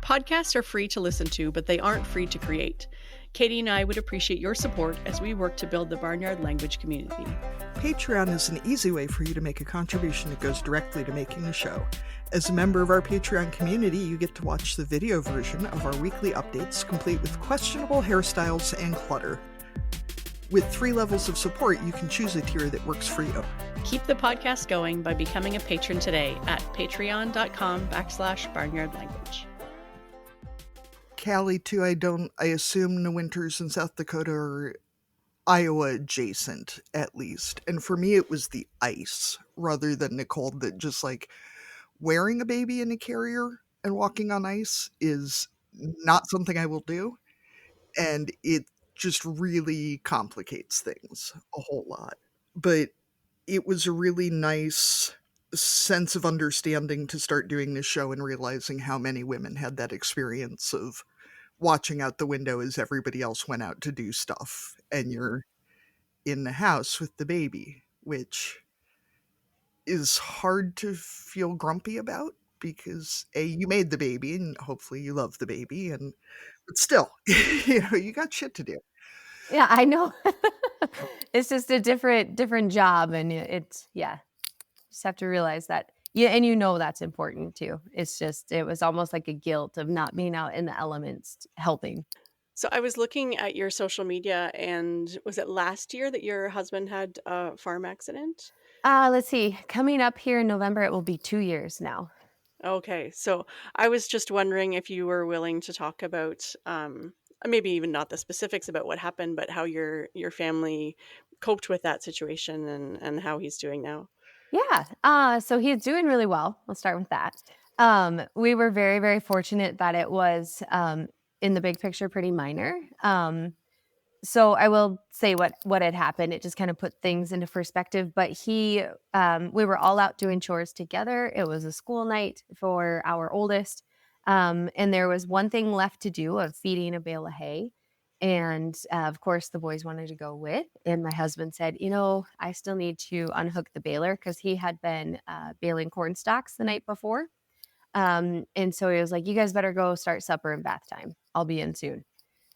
Podcasts are free to listen to, but they aren't free to create. Katie and I would appreciate your support as we work to build the Barnyard Language community. Patreon is an easy way for you to make a contribution that goes directly to making the show. As a member of our Patreon community, you get to watch the video version of our weekly updates, complete with questionable hairstyles and clutter. With 3 levels of support, you can choose a tier that works for you. Keep the podcast going by becoming a patron today at patreon.com/barnyardlanguage. Calli, too, I assume the winters in South Dakota are Iowa adjacent, at least. And for me, it was the ice rather than the cold. That just like wearing a baby in a carrier and walking on ice is not something I will do. And it just really complicates things a whole lot. But it was a really nice sense of understanding to start doing this show and realizing how many women had that experience of watching out the window as everybody else went out to do stuff and you're in the house with the baby, which is hard to feel grumpy about because you made the baby and hopefully you love the baby, but still, you got shit to do. Yeah, I know. It's just a different job, and it's just have to realize that. Yeah, and that's important too. It's just it was almost like a guilt of not being out in the elements helping. So I was looking at your social media, and was it last year that your husband had a farm accident? Let's see. Coming up here in November, it will be 2 years now. Okay, so I was just wondering if you were willing to talk about maybe even not the specifics about what happened, but how your family coped with that situation and how he's doing now. Yeah. So he's doing really well. We'll start with that. We were very, very fortunate that it was in the big picture pretty minor. So I will say what had happened. It just kind of put things into perspective. But we were all out doing chores together. It was a school night for our oldest. And there was one thing left to do of feeding a bale of hay. And of course, the boys wanted to go with. And my husband said, I still need to unhook the baler because he had been baling corn stalks the night before. And so he was like, you guys better go start supper and bath time. I'll be in soon.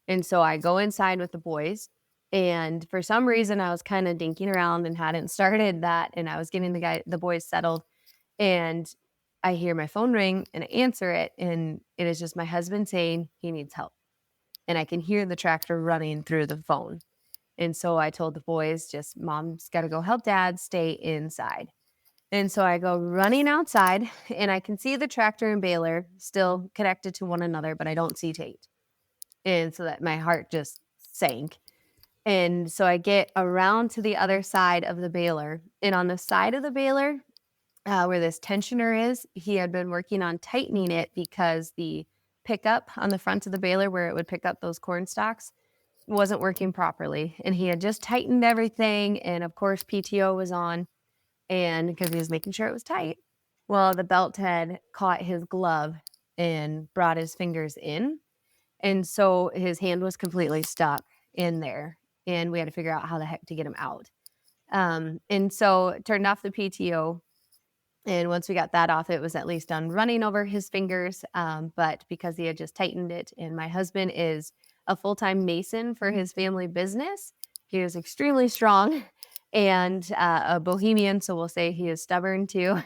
And so I go inside with the boys. And for some reason, I was kind of dinking around and hadn't started that. And I was getting the boys settled. And I hear my phone ring and I answer it. And it is just my husband saying he needs help. And I can hear the tractor running through the phone. And so I told the boys, just mom's got to go help dad, stay inside. And so I go running outside and I can see the tractor and baler still connected to one another, but I don't see Tate. And so that my heart just sank. And so I get around to the other side of the baler. And on the side of the baler, where this tensioner is, he had been working on tightening it because the pickup on the front of the baler where it would pick up those corn stalks wasn't working properly. And he had just tightened everything. And of course, PTO was on, and because he was making sure it was tight. Well, the belt had caught his glove and brought his fingers in. And so his hand was completely stuck in there. And we had to figure out how the heck to get him out. And so turned off the PTO. And once we got that off, it was at least done running over his fingers. But because he had just tightened it, and my husband is a full-time mason for his family business, he is extremely strong and a bohemian. So we'll say he is stubborn too.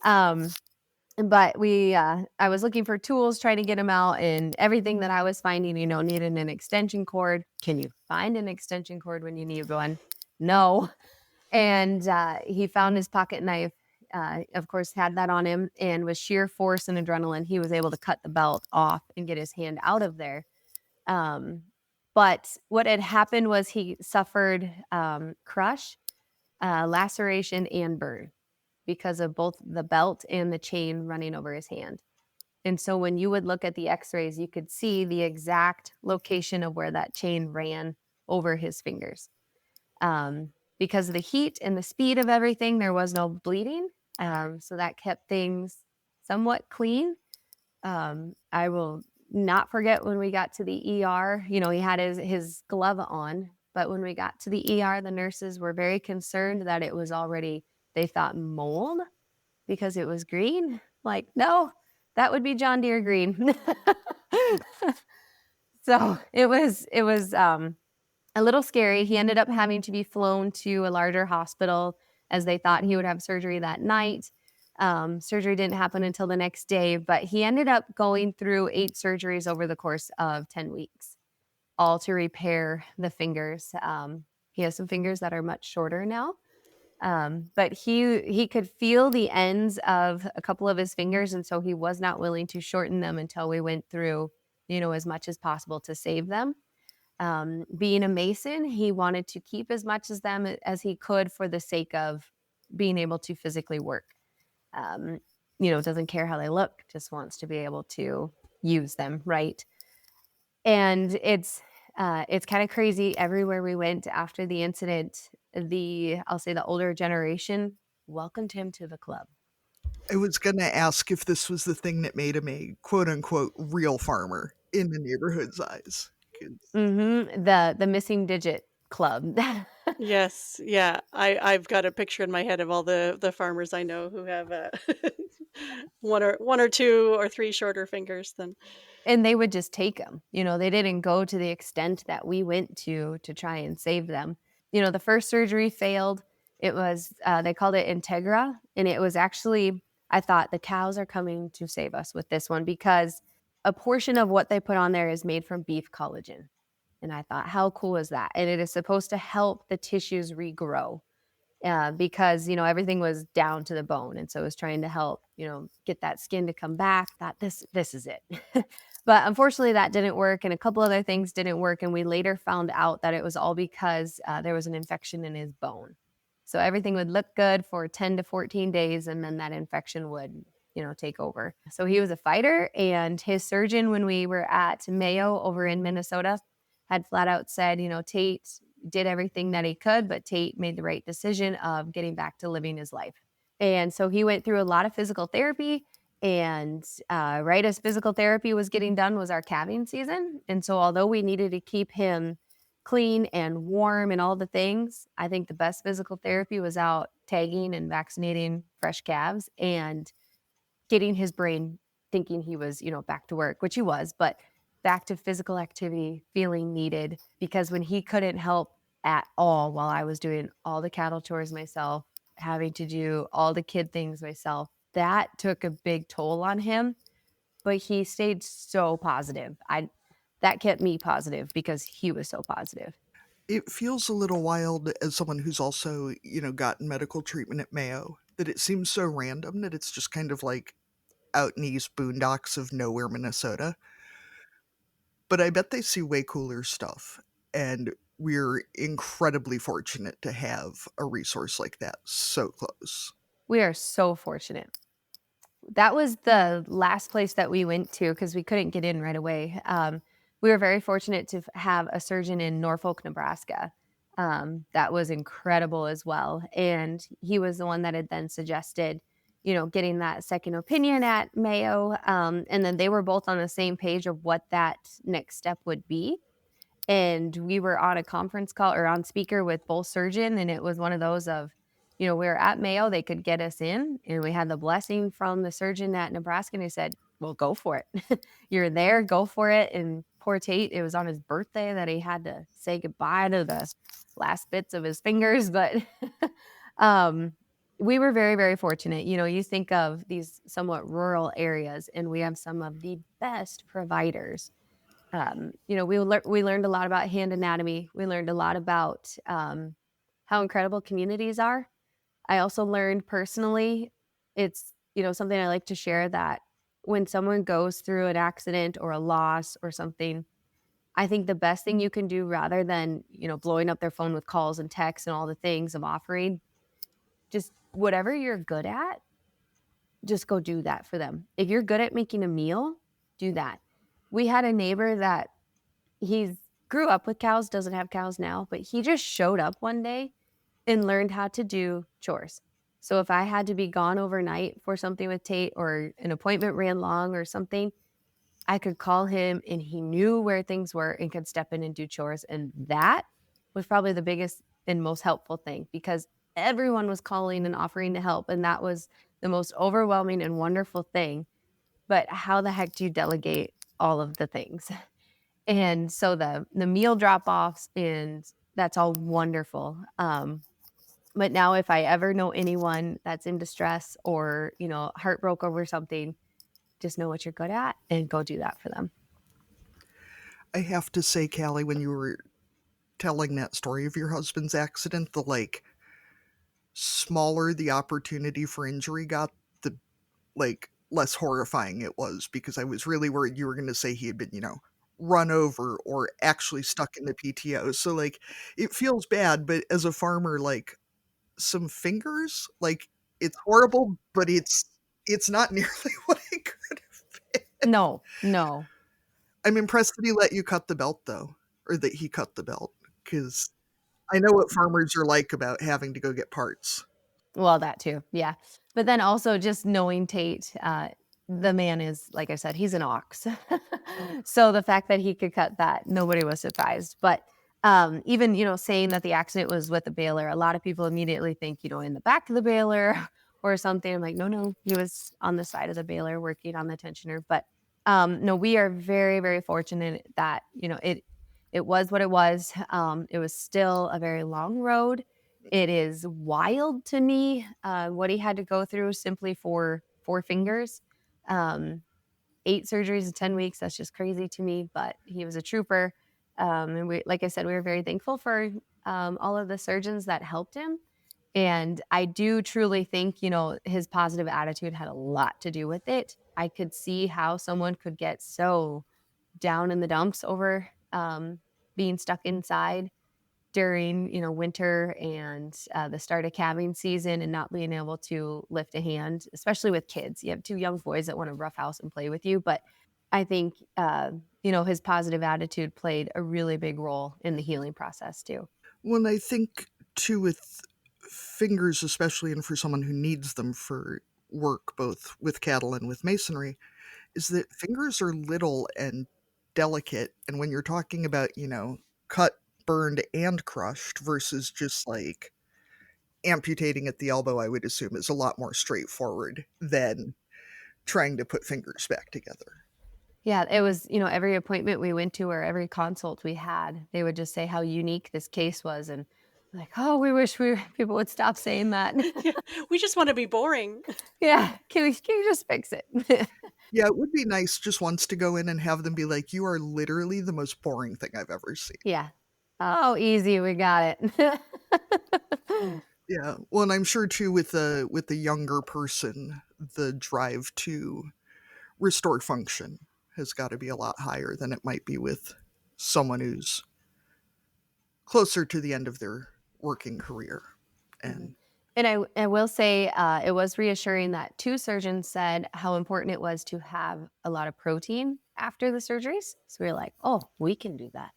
But I was looking for tools, trying to get him out, and everything that I was finding, needed an extension cord. Can you find an extension cord when you need one? No. And he found his pocket knife, of course, had that on him, and with sheer force and adrenaline, he was able to cut the belt off and get his hand out of there. But what had happened was he suffered crush, laceration, and burn because of both the belt and the chain running over his hand. And so when you would look at the x-rays, you could see the exact location of where that chain ran over his fingers. Because of the heat and the speed of everything, there was no bleeding. So that kept things somewhat clean. I will not forget when we got to the ER, he had his glove on, but when we got to the ER, the nurses were very concerned that it was already, they thought, mold because it was green. Like, no, that would be John Deere green. So it was a little scary. He ended up having to be flown to a larger hospital as they thought he would have surgery that night. Surgery didn't happen until the next day, but he ended up going through 8 surgeries over the course of 10 weeks, all to repair the fingers. He has some fingers that are much shorter now, but he could feel the ends of a couple of his fingers, and so he was not willing to shorten them until we went through, as much as possible to save them. Being a mason, he wanted to keep as much as them as he could for the sake of being able to physically work. Doesn't care how they look, just wants to be able to use them, right? And it's kind of crazy. Everywhere we went after the incident, I'll say the older generation welcomed him to the club. I was going to ask if this was the thing that made him a quote-unquote real farmer in the neighborhood's eyes. The missing digit club. Yes, yeah. I've got a picture in my head of all the farmers I know who have one or 2 or 3 shorter fingers than. And they would just take them. They didn't go to the extent that we went to try and save them. The first surgery failed. It was, they called it Integra. And it was actually, I thought the cows are coming to save us with this one because a portion of what they put on there is made from beef collagen. And I thought, how cool is that? And it is supposed to help the tissues regrow because, everything was down to the bone. And so it was trying to help, get that skin to come back. Thought this is it. But unfortunately, that didn't work. And a couple other things didn't work. And we later found out that it was all because there was an infection in his bone. So everything would look good for 10 to 14 days. And then that infection would, take over. So he was a fighter. And his surgeon, when we were at Mayo over in Minnesota, had flat out said, Tate did everything that he could, but Tate made the right decision of getting back to living his life. And so he went through a lot of physical therapy. And right as physical therapy was getting done was our calving season. And so although we needed to keep him clean and warm and all the things, I think the best physical therapy was out tagging and vaccinating fresh calves and getting his brain thinking he was, back to work, which he was, but back to physical activity, feeling needed, because when he couldn't help at all while I was doing all the cattle chores myself, having to do all the kid things myself, that took a big toll on him. But he stayed so positive. That kept me positive because he was so positive. It feels a little wild as someone who's also, gotten medical treatment at Mayo, that it seems so random that it's just kind of like out in these boondocks of nowhere, Minnesota. But I bet they see way cooler stuff. And we're incredibly fortunate to have a resource like that so close. We are so fortunate. That was the last place that we went to because we couldn't get in right away. We were very fortunate to have a surgeon in Norfolk, Nebraska. That was incredible as well. And he was the one that had then suggested, getting that second opinion at Mayo. And then they were both on the same page of what that next step would be. And we were on a conference call or on speaker with both surgeon. And it was one of those of, we were at Mayo, they could get us in. And we had the blessing from the surgeon at Nebraska. And he said, well, go for it. You're there, go for it. And poor Tate, it was on his birthday that he had to say goodbye to the last bits of his fingers. But we were very, very fortunate. You think of these somewhat rural areas, and we have some of the best providers. We learned a lot about hand anatomy. We learned a lot about how incredible communities are. I also learned personally, it's, something I like to share, that when someone goes through an accident or a loss or something, I think the best thing you can do, rather than, blowing up their phone with calls and texts and all the things of offering, just whatever you're good at, just go do that for them. If you're good at making a meal, do that. We had a neighbor that he grew up with cows, doesn't have cows now, but he just showed up one day and learned how to do chores. So if I had to be gone overnight for something with Tate, or an appointment ran long or something, I could call him and he knew where things were and could step in and do chores. And that was probably the biggest and most helpful thing, because everyone was calling and offering to help. And that was the most overwhelming and wonderful thing. But how the heck do you delegate all of the things? And so the meal drop-offs, and that's all wonderful. But now if I ever know anyone that's in distress or, heartbroken over something, just know what you're good at and go do that for them. I have to say, Calli, when you were telling that story of your husband's accident, the smaller the opportunity for injury got, the less horrifying it was, because I was really worried you were going to say he had been, run over or actually stuck in the PTO. So it feels bad, but as a farmer, some fingers, it's horrible, but it's not nearly what it could have been. No. I'm impressed that he let you cut the belt, though, or that he cut the belt, because I know what farmers are like about having to go get parts. Well, that too. Yeah. But then also just knowing Tate, the man is, like I said, he's an ox. So the fact that he could cut that, nobody was surprised. But even, saying that the accident was with a baler, a lot of people immediately think, in the back of the baler or something. I'm like, no, he was on the side of the baler working on the tensioner. But no, we are very, very fortunate that, it was what it was. It was still a very long road. It is wild to me what he had to go through simply for 4 fingers. 8 surgeries in 10 weeks. That's just crazy to me, but he was a trooper. And we, like I said, we were very thankful for all of the surgeons that helped him. And I do truly think, his positive attitude had a lot to do with it. I could see how someone could get so down in the dumps over being stuck inside during, winter and the start of calving season, and not being able to lift a hand, especially with kids. You have 2 young boys that want to roughhouse and play with you. But I think, his positive attitude played a really big role in the healing process too. When I think too with fingers, especially, and for someone who needs them for work, both with cattle and with masonry, is that fingers are little and delicate. And when you're talking about, cut, burned, and crushed versus just amputating at the elbow, I would assume is a lot more straightforward than trying to put fingers back together. Yeah, it was, every appointment we went to or every consult we had, they would just say how unique this case was. And like, oh, we wish people would stop saying that. We just want to be boring. Yeah. Can you just fix it? Yeah, it would be nice just once to go in and have them be like, you are literally the most boring thing I've ever seen. Yeah. Oh, easy, we got it. Yeah. Well, and I'm sure too with the younger person, the drive to restore function has got to be a lot higher than it might be with someone who's closer to the end of their working career. Mhm. And And I will say it was reassuring that two surgeons said how important it was to have a lot of protein after the surgeries. So we were like, oh, we can do that.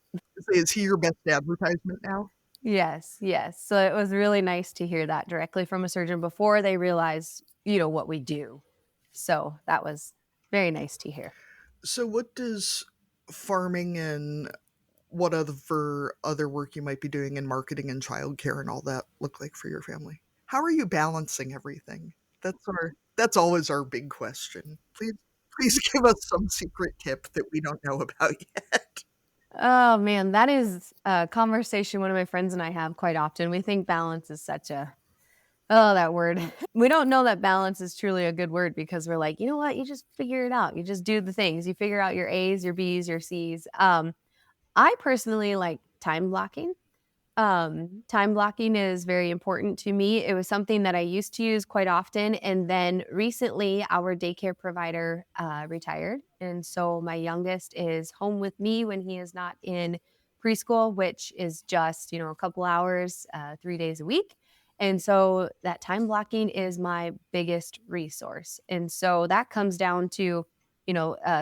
is he your best advertisement now? Yes, yes. So it was really nice to hear that directly from a surgeon before they realized, what we do. So that was very nice to hear. So what does farming and what other work you might be doing in marketing and childcare and all that look like for your family? How are you balancing everything? That's always our big question. Please give us some secret tip that we don't know about yet. Oh man, that is a conversation one of my friends and I have quite often. We think balance is such a that word. We don't know that balance is truly a good word because we're like, you know what? You just figure it out. You just do the things. You figure out your A's, your B's, your C's. I personally like time blocking. Time blocking is very important to me. It was something that I used to use quite often. And then recently, our daycare provider retired. And so my youngest is home with me when he is not in preschool, which is just, a couple hours, 3 days a week. And so that time blocking is my biggest resource. And so that comes down to,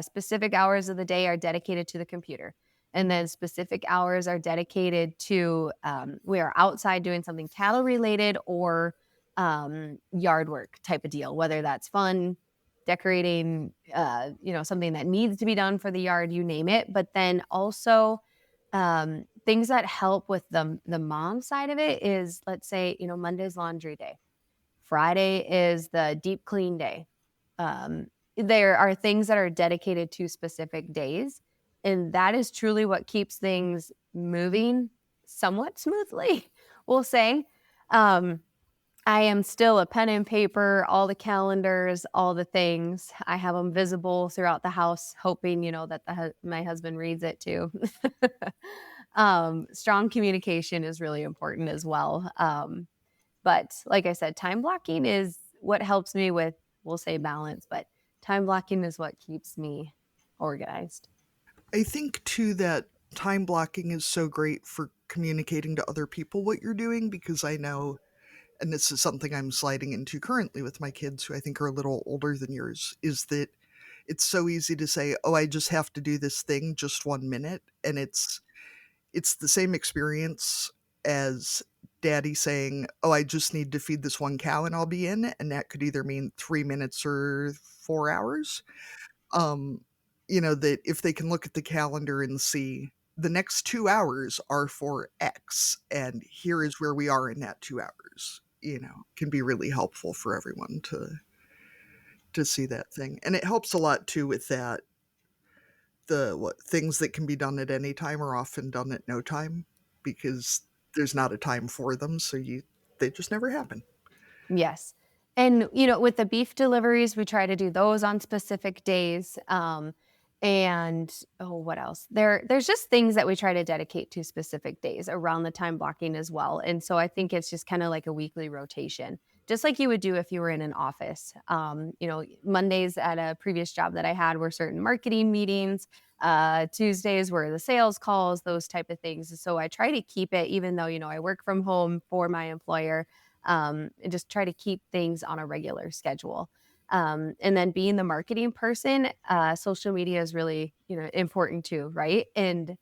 specific hours of the day are dedicated to the computer, and then specific hours are dedicated to we are outside doing something cattle related or yard work type of deal, whether that's fun decorating, something that needs to be done for the yard, you name it. But then also things that help with the mom side of it is, let's say, Monday's laundry day, Friday is the deep clean day. um, there are things that are dedicated to specific days, and that is truly what keeps things moving somewhat smoothly, we'll say. Um, I am still a pen and paper, all the calendars, all the things. I have them visible throughout the house, hoping, that my husband reads it too. Strong communication is really important as well. But like I said, time blocking is what helps me with, we'll say, balance, but time blocking is what keeps me organized. I think too that time blocking is so great for communicating to other people what you're doing because I know, and this is something I'm sliding into currently with my kids who I think are a little older than yours, is that it's so easy to say, "Oh, I just have to do this thing just 1 minute," and it's the same experience as daddy saying, "Oh, I just need to feed this one cow and I'll be in," and that could either mean 3 minutes or 4 hours. Um, that if they can look at the calendar and see the next 2 hours are for X, and here is where we are in that 2 hours, can be really helpful for everyone to see that thing. And it helps a lot too with that the what things that can be done at any time are often done at no time because there's not a time for them, so they just never happen. Yes. And, with the beef deliveries, we try to do those on specific days. And what else? There's just things that we try to dedicate to specific days around the time blocking as well. And so I think it's just kind of like a weekly rotation, just like you would do if you were in an office. Mondays at a previous job that I had were certain marketing meetings. Tuesdays were the sales calls, those type of things. So I try to keep it, even though, I work from home for my employer, and just try to keep things on a regular schedule. And then being the marketing person, social media is really, important too, right? And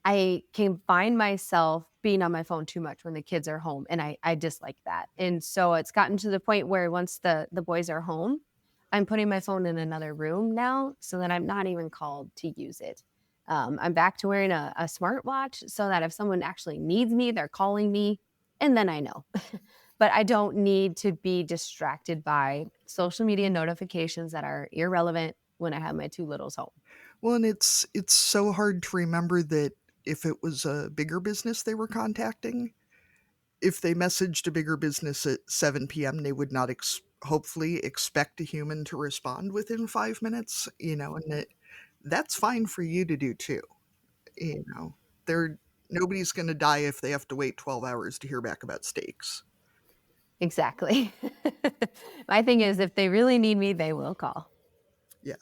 I can find myself being on my phone too much when the kids are home, and I dislike that. And so it's gotten to the point where once the boys are home, I'm putting my phone in another room now so that I'm not even called to use it. I'm back to wearing a smartwatch so that if someone actually needs me, they're calling me, and then I know. But I don't need to be distracted by social media notifications that are irrelevant when I have my two littles home. Well, and it's so hard to remember that if it was a bigger business they were contacting, if they messaged a bigger business at 7 p.m., they would not hopefully expect a human to respond within 5 minutes, and that's fine for you to do too. They're Nobody's going to die if they have to wait 12 hours to hear back about steaks. Exactly. My thing is, if they really need me, they will call. Yeah.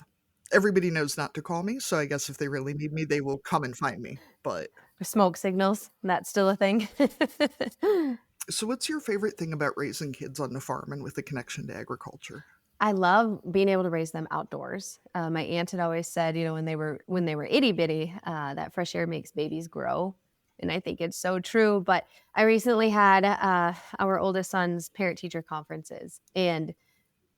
Everybody knows not to call me, so I guess if they really need me, they will come and find me. But Smoke signals, that's still a thing. so what's your favorite thing about raising kids on the farm and with a connection to agriculture? I love being able to raise them outdoors. My aunt had always said, when they were itty bitty, that fresh air makes babies grow, and I think it's so true. But I recently had our oldest son's parent-teacher conferences, and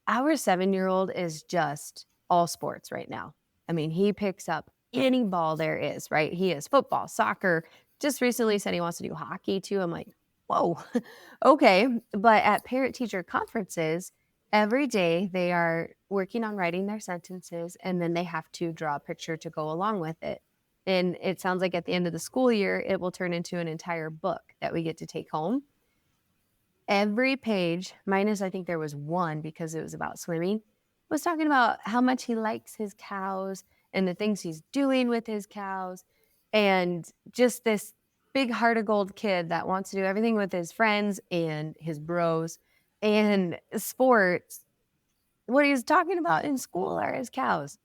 our 7-year-old is just all sports right now. I mean, he picks up any ball there is, right? He is football, soccer. Just recently said he wants to do hockey too. I'm like, whoa, okay. But at parent-teacher conferences, every day they are working on writing their sentences, and then they have to draw a picture to go along with it. And it sounds like at the end of the school year, it will turn into an entire book that we get to take home. Every page, minus I think there was one because it was about swimming, was talking about how much he likes his cows and the things he's doing with his cows, and just this big heart of gold kid that wants to do everything with his friends and his bros and sports. What he's talking about in school are his cows,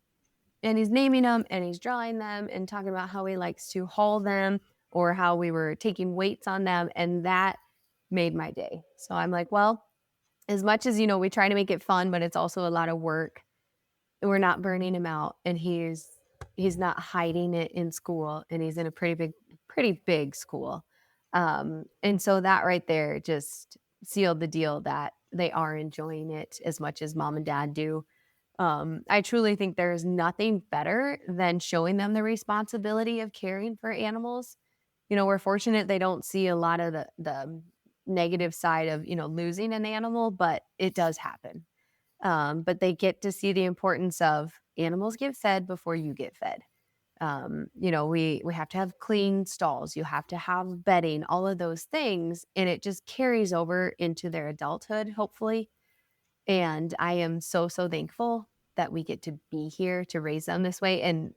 and he's naming them and he's drawing them and talking about how he likes to haul them or how we were taking weights on them, and that made my day. So I'm like, well, as much as we try to make it fun, but it's also a lot of work. We're not burning him out, and he's not hiding it in school, and he's in a pretty big school. And so that right there just sealed the deal that they are enjoying it as much as mom and dad do. I truly think there's nothing better than showing them the responsibility of caring for animals. We're fortunate they don't see a lot of the negative side of, losing an animal, but it does happen. But they get to see the importance of animals get fed before you get fed. We have to have clean stalls. You have to have bedding, all of those things. And it just carries over into their adulthood, hopefully. And I am so, so thankful that we get to be here to raise them this way. And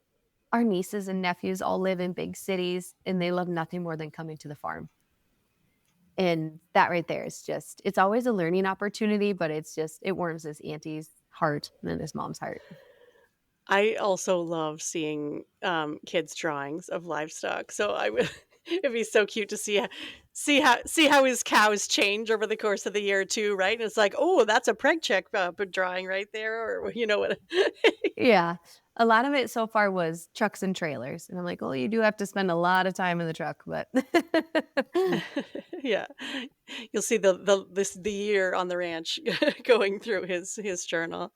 our nieces and nephews all live in big cities, and they love nothing more than coming to the farm. And that right there is just, it's always a learning opportunity, but it warms this auntie's heart and this mom's heart. I also love seeing kids' drawings of livestock. So I would it'd be so cute to see how his cows change over the course of the year too, right? And it's like, oh, that's a preg check drawing right there, or what? Yeah. A lot of it so far was trucks and trailers. And I'm like, well, you do have to spend a lot of time in the truck, but Yeah, you'll see the year on the ranch going through his journal.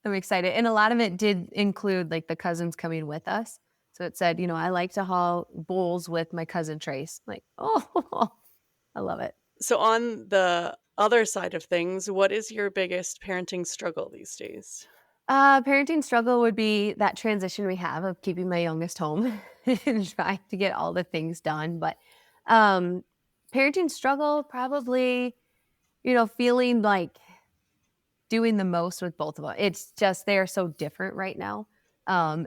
I'm excited. And a lot of it did include like the cousins coming with us. So it said, I like to haul bulls with my cousin Trace. Like, oh, I love it. So on the other side of things, what is your biggest parenting struggle these days? Parenting struggle would be that transition we have of keeping my youngest home and trying to get all the things done. But parenting struggle probably, feeling like doing the most with both of them. It's just they are so different right now. And,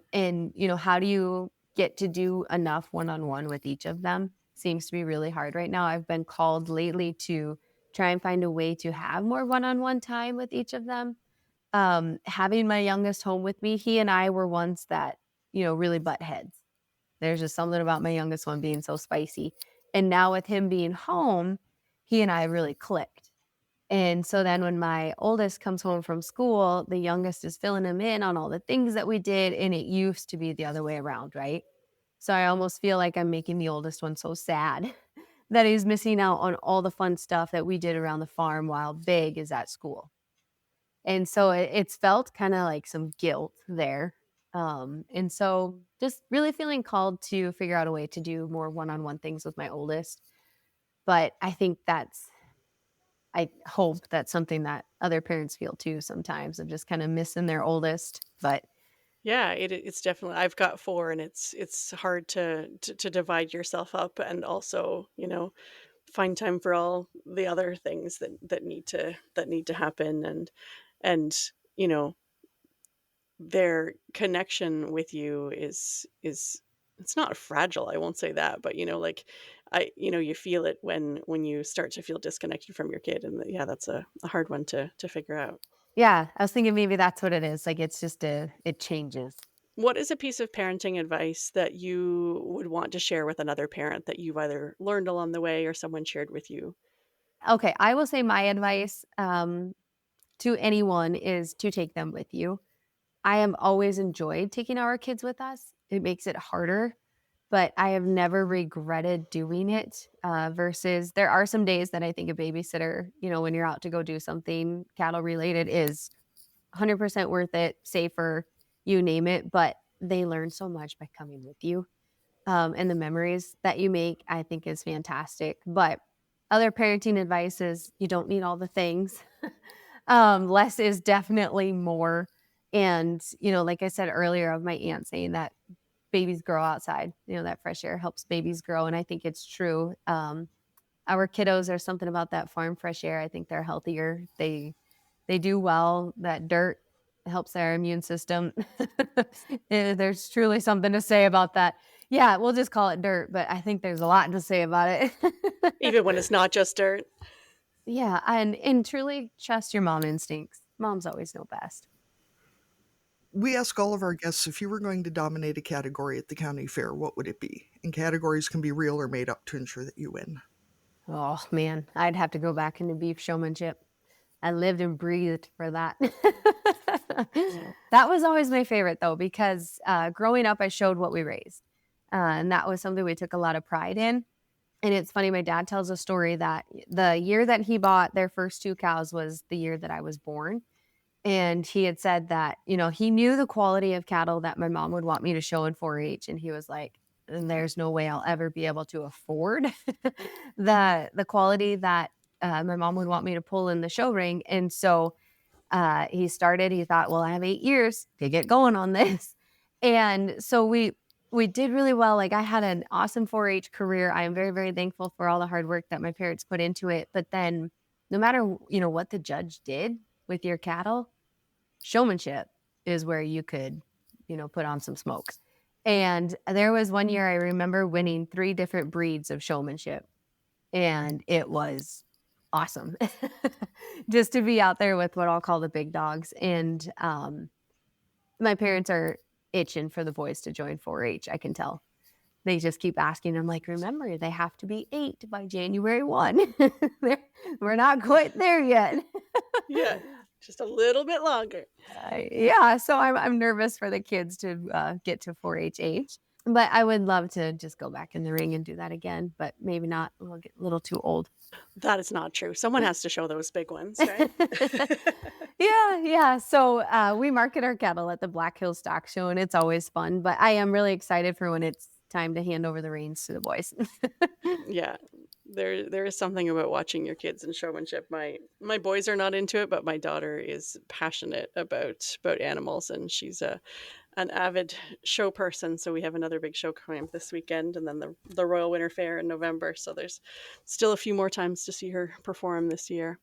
how do you get to do enough one-on-one with each of them seems to be really hard right now. I've been called lately to try and find a way to have more one-on-one time with each of them. Having my youngest home with me, he and I were ones that, really butt heads. There's just something about my youngest one being so spicy. And now with him being home, he and I really clicked. And so then when my oldest comes home from school, the youngest is filling him in on all the things that we did. And it used to be the other way around, right? So I almost feel like I'm making the oldest one so sad that he's missing out on all the fun stuff that we did around the farm while Big is at school. And so it's felt kind of like some guilt there. And so just really feeling called to figure out a way to do more one-on-one things with my oldest. But I think I hope that's something that other parents feel too sometimes, of just kind of missing their oldest. But Yeah, it's definitely. I've got 4, and it's hard to divide yourself up, and also find time for all the other things that need to happen, and their connection with you is it's not fragile, I won't say that, but, like, you feel it when you start to feel disconnected from your kid, and yeah, that's a hard one to figure out. Yeah, I was thinking maybe that's what it is. Like it's just it changes. What is a piece of parenting advice that you would want to share with another parent that you've either learned along the way or someone shared with you? Okay, I will say my advice to anyone is to take them with you. I have always enjoyed taking our kids with us. It makes it harder, but I have never regretted doing it. Versus, there are some days that I think a babysitter, when you're out to go do something cattle related, is 100% worth it, safer, you name it. But they learn so much by coming with you. And the memories that you make, I think, is fantastic. But other parenting advice is you don't need all the things. Less is definitely more. And, like I said earlier, of my aunt saying that babies grow outside, that fresh air helps babies grow. And I think it's true. Our kiddos are something about that farm fresh air. I think they're healthier. They do well. That dirt helps their immune system. There's truly something to say about that. Yeah, we'll just call it dirt, but I think there's a lot to say about it. Even when it's not just dirt? Yeah, and truly trust your mom instincts. Moms always know best. We ask all of our guests, if you were going to dominate a category at the county fair, what would it be? And categories can be real or made up to ensure that you win. Oh man, I'd have to go back into beef showmanship. I lived and breathed for that. That was always my favorite though, because growing up, I showed what we raised. And that was something we took a lot of pride in. And it's funny, my dad tells a story that the year that he bought their first 2 cows was the year that I was born. And he had said that, he knew the quality of cattle that my mom would want me to show in 4-H. And he was like, there's no way I'll ever be able to afford the quality that my mom would want me to pull in the show ring. And so he thought, well, I have 8 years to get going on this. And so we did really well. Like I had an awesome 4-H career. I am very, very thankful for all the hard work that my parents put into it. But then no matter, what the judge did with your cattle, showmanship is where you could, put on some smokes. And there was one year I remember winning 3 different breeds of showmanship. And it was awesome just to be out there with what I'll call the big dogs. And my parents are itching for the boys to join 4-H. I can tell. They just keep asking. I'm like, remember, they have to be 8 by January 1. We're not quite there yet. Yeah, just a little bit longer. Yeah, so I'm nervous for the kids to get to 4-H age. But I would love to just go back in the ring and do that again, but maybe not. We'll get a little too old. That is not true. Someone has to show those big ones, right? Yeah. So we market our cattle at the Black Hills Stock Show, and it's always fun. But I am really excited for when it's time to hand over the reins to the boys. Yeah, there is something about watching your kids in showmanship. My boys are not into it, but my daughter is passionate about animals, and she's an avid show person. So we have another big show coming up this weekend, and then the Royal Winter Fair in November. So there's still a few more times to see her perform this year.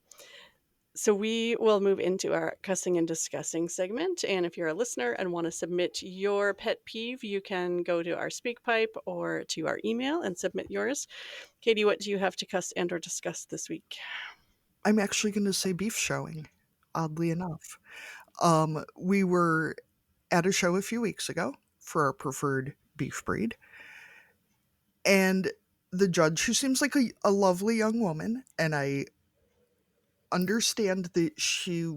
So we will move into our cussing and discussing segment. And if you're a listener and want to submit your pet peeve, you can go to our SpeakPipe or to our email and submit yours. Katie, what do you have to cuss and or discuss this week? I'm actually going to say beef showing, oddly enough. We were at a show a few weeks ago for our preferred beef breed. And the judge, who seems like a lovely young woman, and I understand that she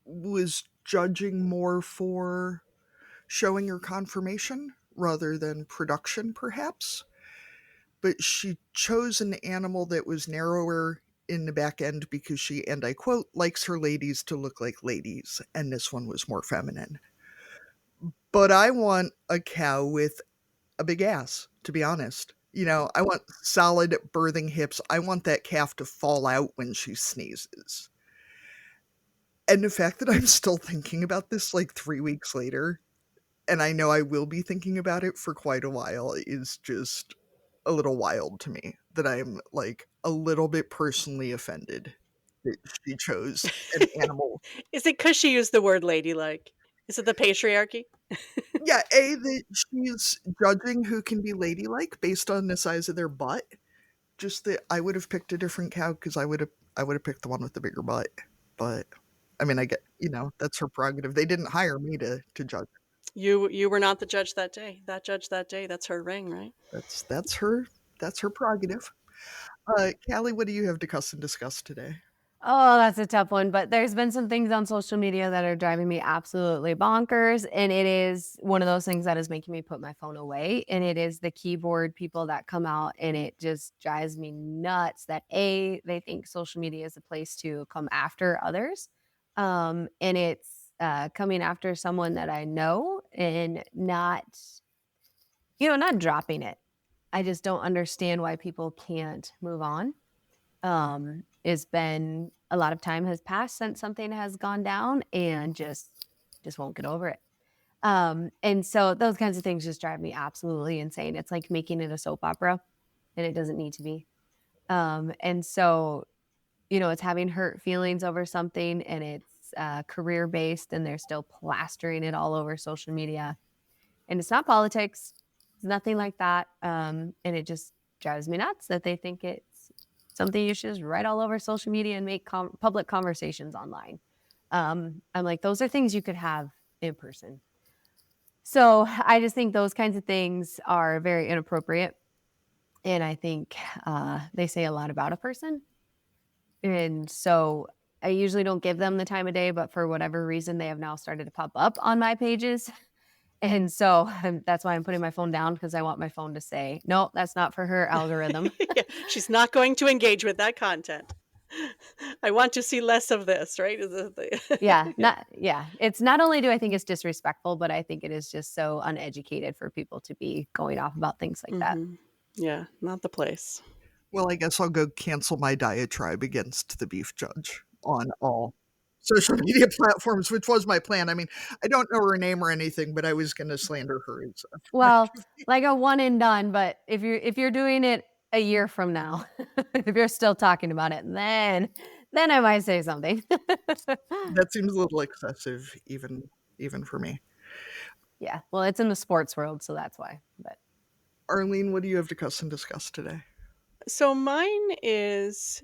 was judging more for showing or confirmation rather than production, perhaps. But she chose an animal that was narrower in the back end because she, and I quote, likes her ladies to look like ladies, and this one was more feminine. But I want a cow with a big ass, to be honest. I want solid birthing hips. I want that calf to fall out when she sneezes. And the fact that I'm still thinking about this like 3 weeks later, and I know I will be thinking about it for quite a while, is just a little wild to me, that I'm like a little bit personally offended that she chose an animal. Is it because she used the word ladylike? Is it the patriarchy? Yeah, that she's judging who can be ladylike based on the size of their butt. Just that I would have picked a different cow because I would have picked the one with the bigger butt. But I mean, I get, that's her prerogative. They didn't hire me to judge. You were not the judge that day. That judge that day, that's her ring, right? That's her prerogative. Callie, what do you have to cuss and discuss today? Oh, that's a tough one. But there's been some things on social media that are driving me absolutely bonkers. And it is one of those things that is making me put my phone away. And it is the keyboard people that come out, and it just drives me nuts that they think social media is a place to come after others. And it's coming after someone that I know and not dropping it. I just don't understand why people can't move on. It's been a lot of time has passed since something has gone down, and just won't get over it. And so those kinds of things just drive me absolutely insane. It's like making it a soap opera, and it doesn't need to be. And so, it's having hurt feelings over something, and it's career based, and they're still plastering it all over social media. And it's not politics. It's nothing like that. And it just drives me nuts that they think it's something you should just write all over social media and make public conversations online. I'm like, those are things you could have in person. So I just think those kinds of things are very inappropriate. And I think they say a lot about a person. And so I usually don't give them the time of day, but for whatever reason, they have now started to pop up on my pages. And so that's why I'm putting my phone down, because I want my phone to say, no, that's not for her algorithm. Yeah, she's not going to engage with that content. I want to see less of this, right? Yeah. It's not only do I think it's disrespectful, but I think it is just so uneducated for people to be going off about things like that. Yeah, not the place. Well, I guess I'll go cancel my diatribe against the beef judge on all social media platforms, which was my plan. I mean, I don't know her name or anything, but I was going to slander her. Well, like a one and done, but if you're doing it a year from now, if you're still talking about it, then I might say something. That seems a little excessive, even for me. Yeah, well, it's in the sports world, so that's why. But Arlene, what do you have to cuss and discuss today? So mine is,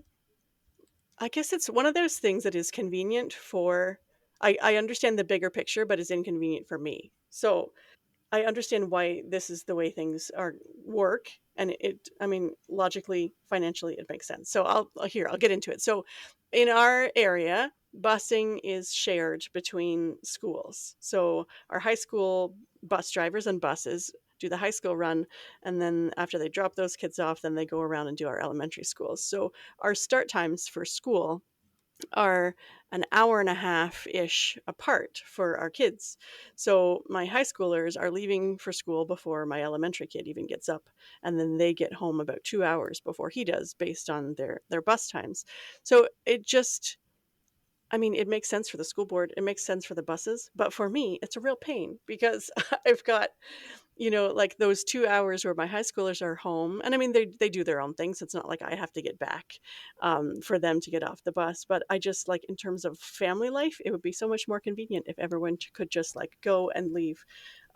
I guess it's one of those things that is convenient for, I understand the bigger picture, but is inconvenient for me. So I understand why this is the way things work, and logically, financially, it makes sense. So I'll get into it. So in our area, busing is shared between schools. So our high school bus drivers and buses do the high school run, and then after they drop those kids off, then they go around and do our elementary schools. So our start times for school are an hour and a half ish apart for our kids. So my high schoolers are leaving for school before my elementary kid even gets up, and then they get home about 2 hours before he does, based on their bus times. So it makes sense for the school board, it makes sense for the buses, but for me it's a real pain, because I've got like those 2 hours where my high schoolers are home, and they do their own things. It's not like I have to get back for them to get off the bus. But I just, like, in terms of family life, it would be so much more convenient if everyone could just like go and leave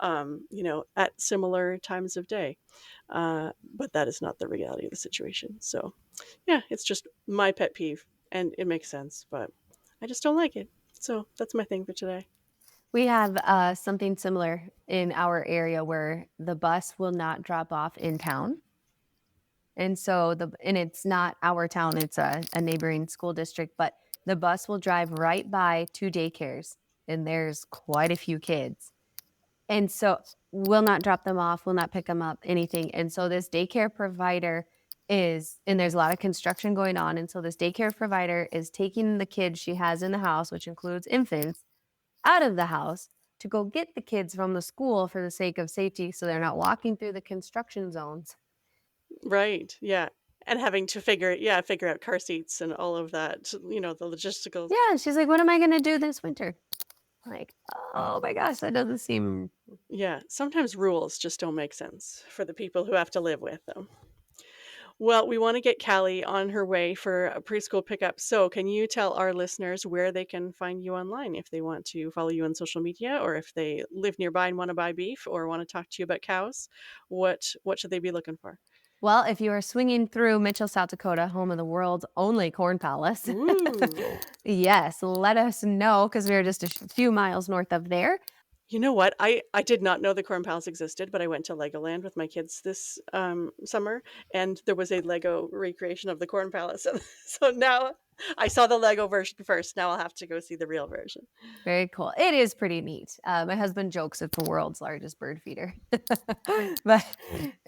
at similar times of day. But that is not the reality of the situation. So yeah, it's just my pet peeve, and it makes sense, but I just don't like it. So that's my thing for today. we have something similar in our area where the bus will not drop off in town. And so and it's not our town, it's a neighboring school district, but the bus will drive right by 2 daycares, and there's quite a few kids. And so will not drop them off, will not pick them up, anything. And so this daycare provider and there's a lot of construction going on. And so this daycare provider is taking the kids she has in the house, which includes infants, out of the house to go get the kids from the school for the sake of safety, so they're not walking through the construction zones. Right. Yeah. And having to figure out car seats and all of that, the logistical. Yeah, and she's like, what am I going to do this winter? Like, oh my gosh, that doesn't seem... Yeah, sometimes rules just don't make sense for the people who have to live with them. Well, we want to get Callie on her way for a preschool pickup. So, can you tell our listeners where they can find you online if they want to follow you on social media, or if they live nearby and want to buy beef or want to talk to you about cows? What should they be looking for? Well, if you are swinging through Mitchell, South Dakota, home of the world's only corn palace, Ooh. yes, let us know because we're just a few miles north of there. You know what? I did not know the Corn Palace existed, but I went to Legoland with my kids this summer, and there was a Lego recreation of the Corn Palace. So now I saw the Lego version first. Now I'll have to go see the real version. Very cool. It is pretty neat. My husband jokes it's the world's largest bird feeder, but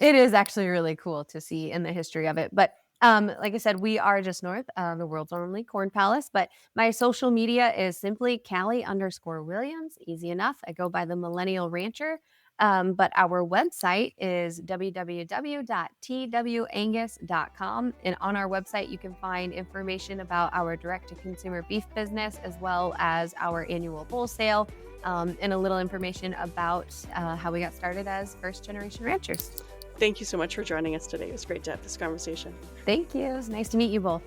it is actually really cool to see in the history of it. But like I said, we are just north of the world's only corn palace. But my social media is simply Calli_Williams. Easy enough. I go by the Millennial Rancher. But our website is www.twangus.com. And on our website, you can find information about our direct-to-consumer beef business, as well as our annual bull sale, and a little information about how we got started as first-generation ranchers. Thank you so much for joining us today. It was great to have this conversation. Thank you. It was nice to meet you both.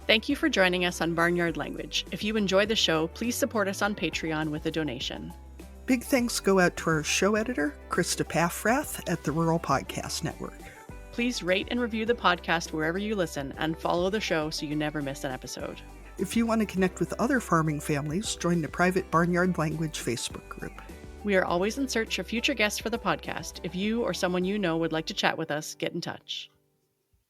Thank you for joining us on Barnyard Language. If you enjoy the show, please support us on Patreon with a donation. Big thanks go out to our show editor, Krista Paffrath at the Rural Podcast Network. Please rate and review the podcast wherever you listen and follow the show so you never miss an episode. If you want to connect with other farming families, join the private Barnyard Language Facebook group. We are always in search of future guests for the podcast. If you or someone you know would like to chat with us, get in touch.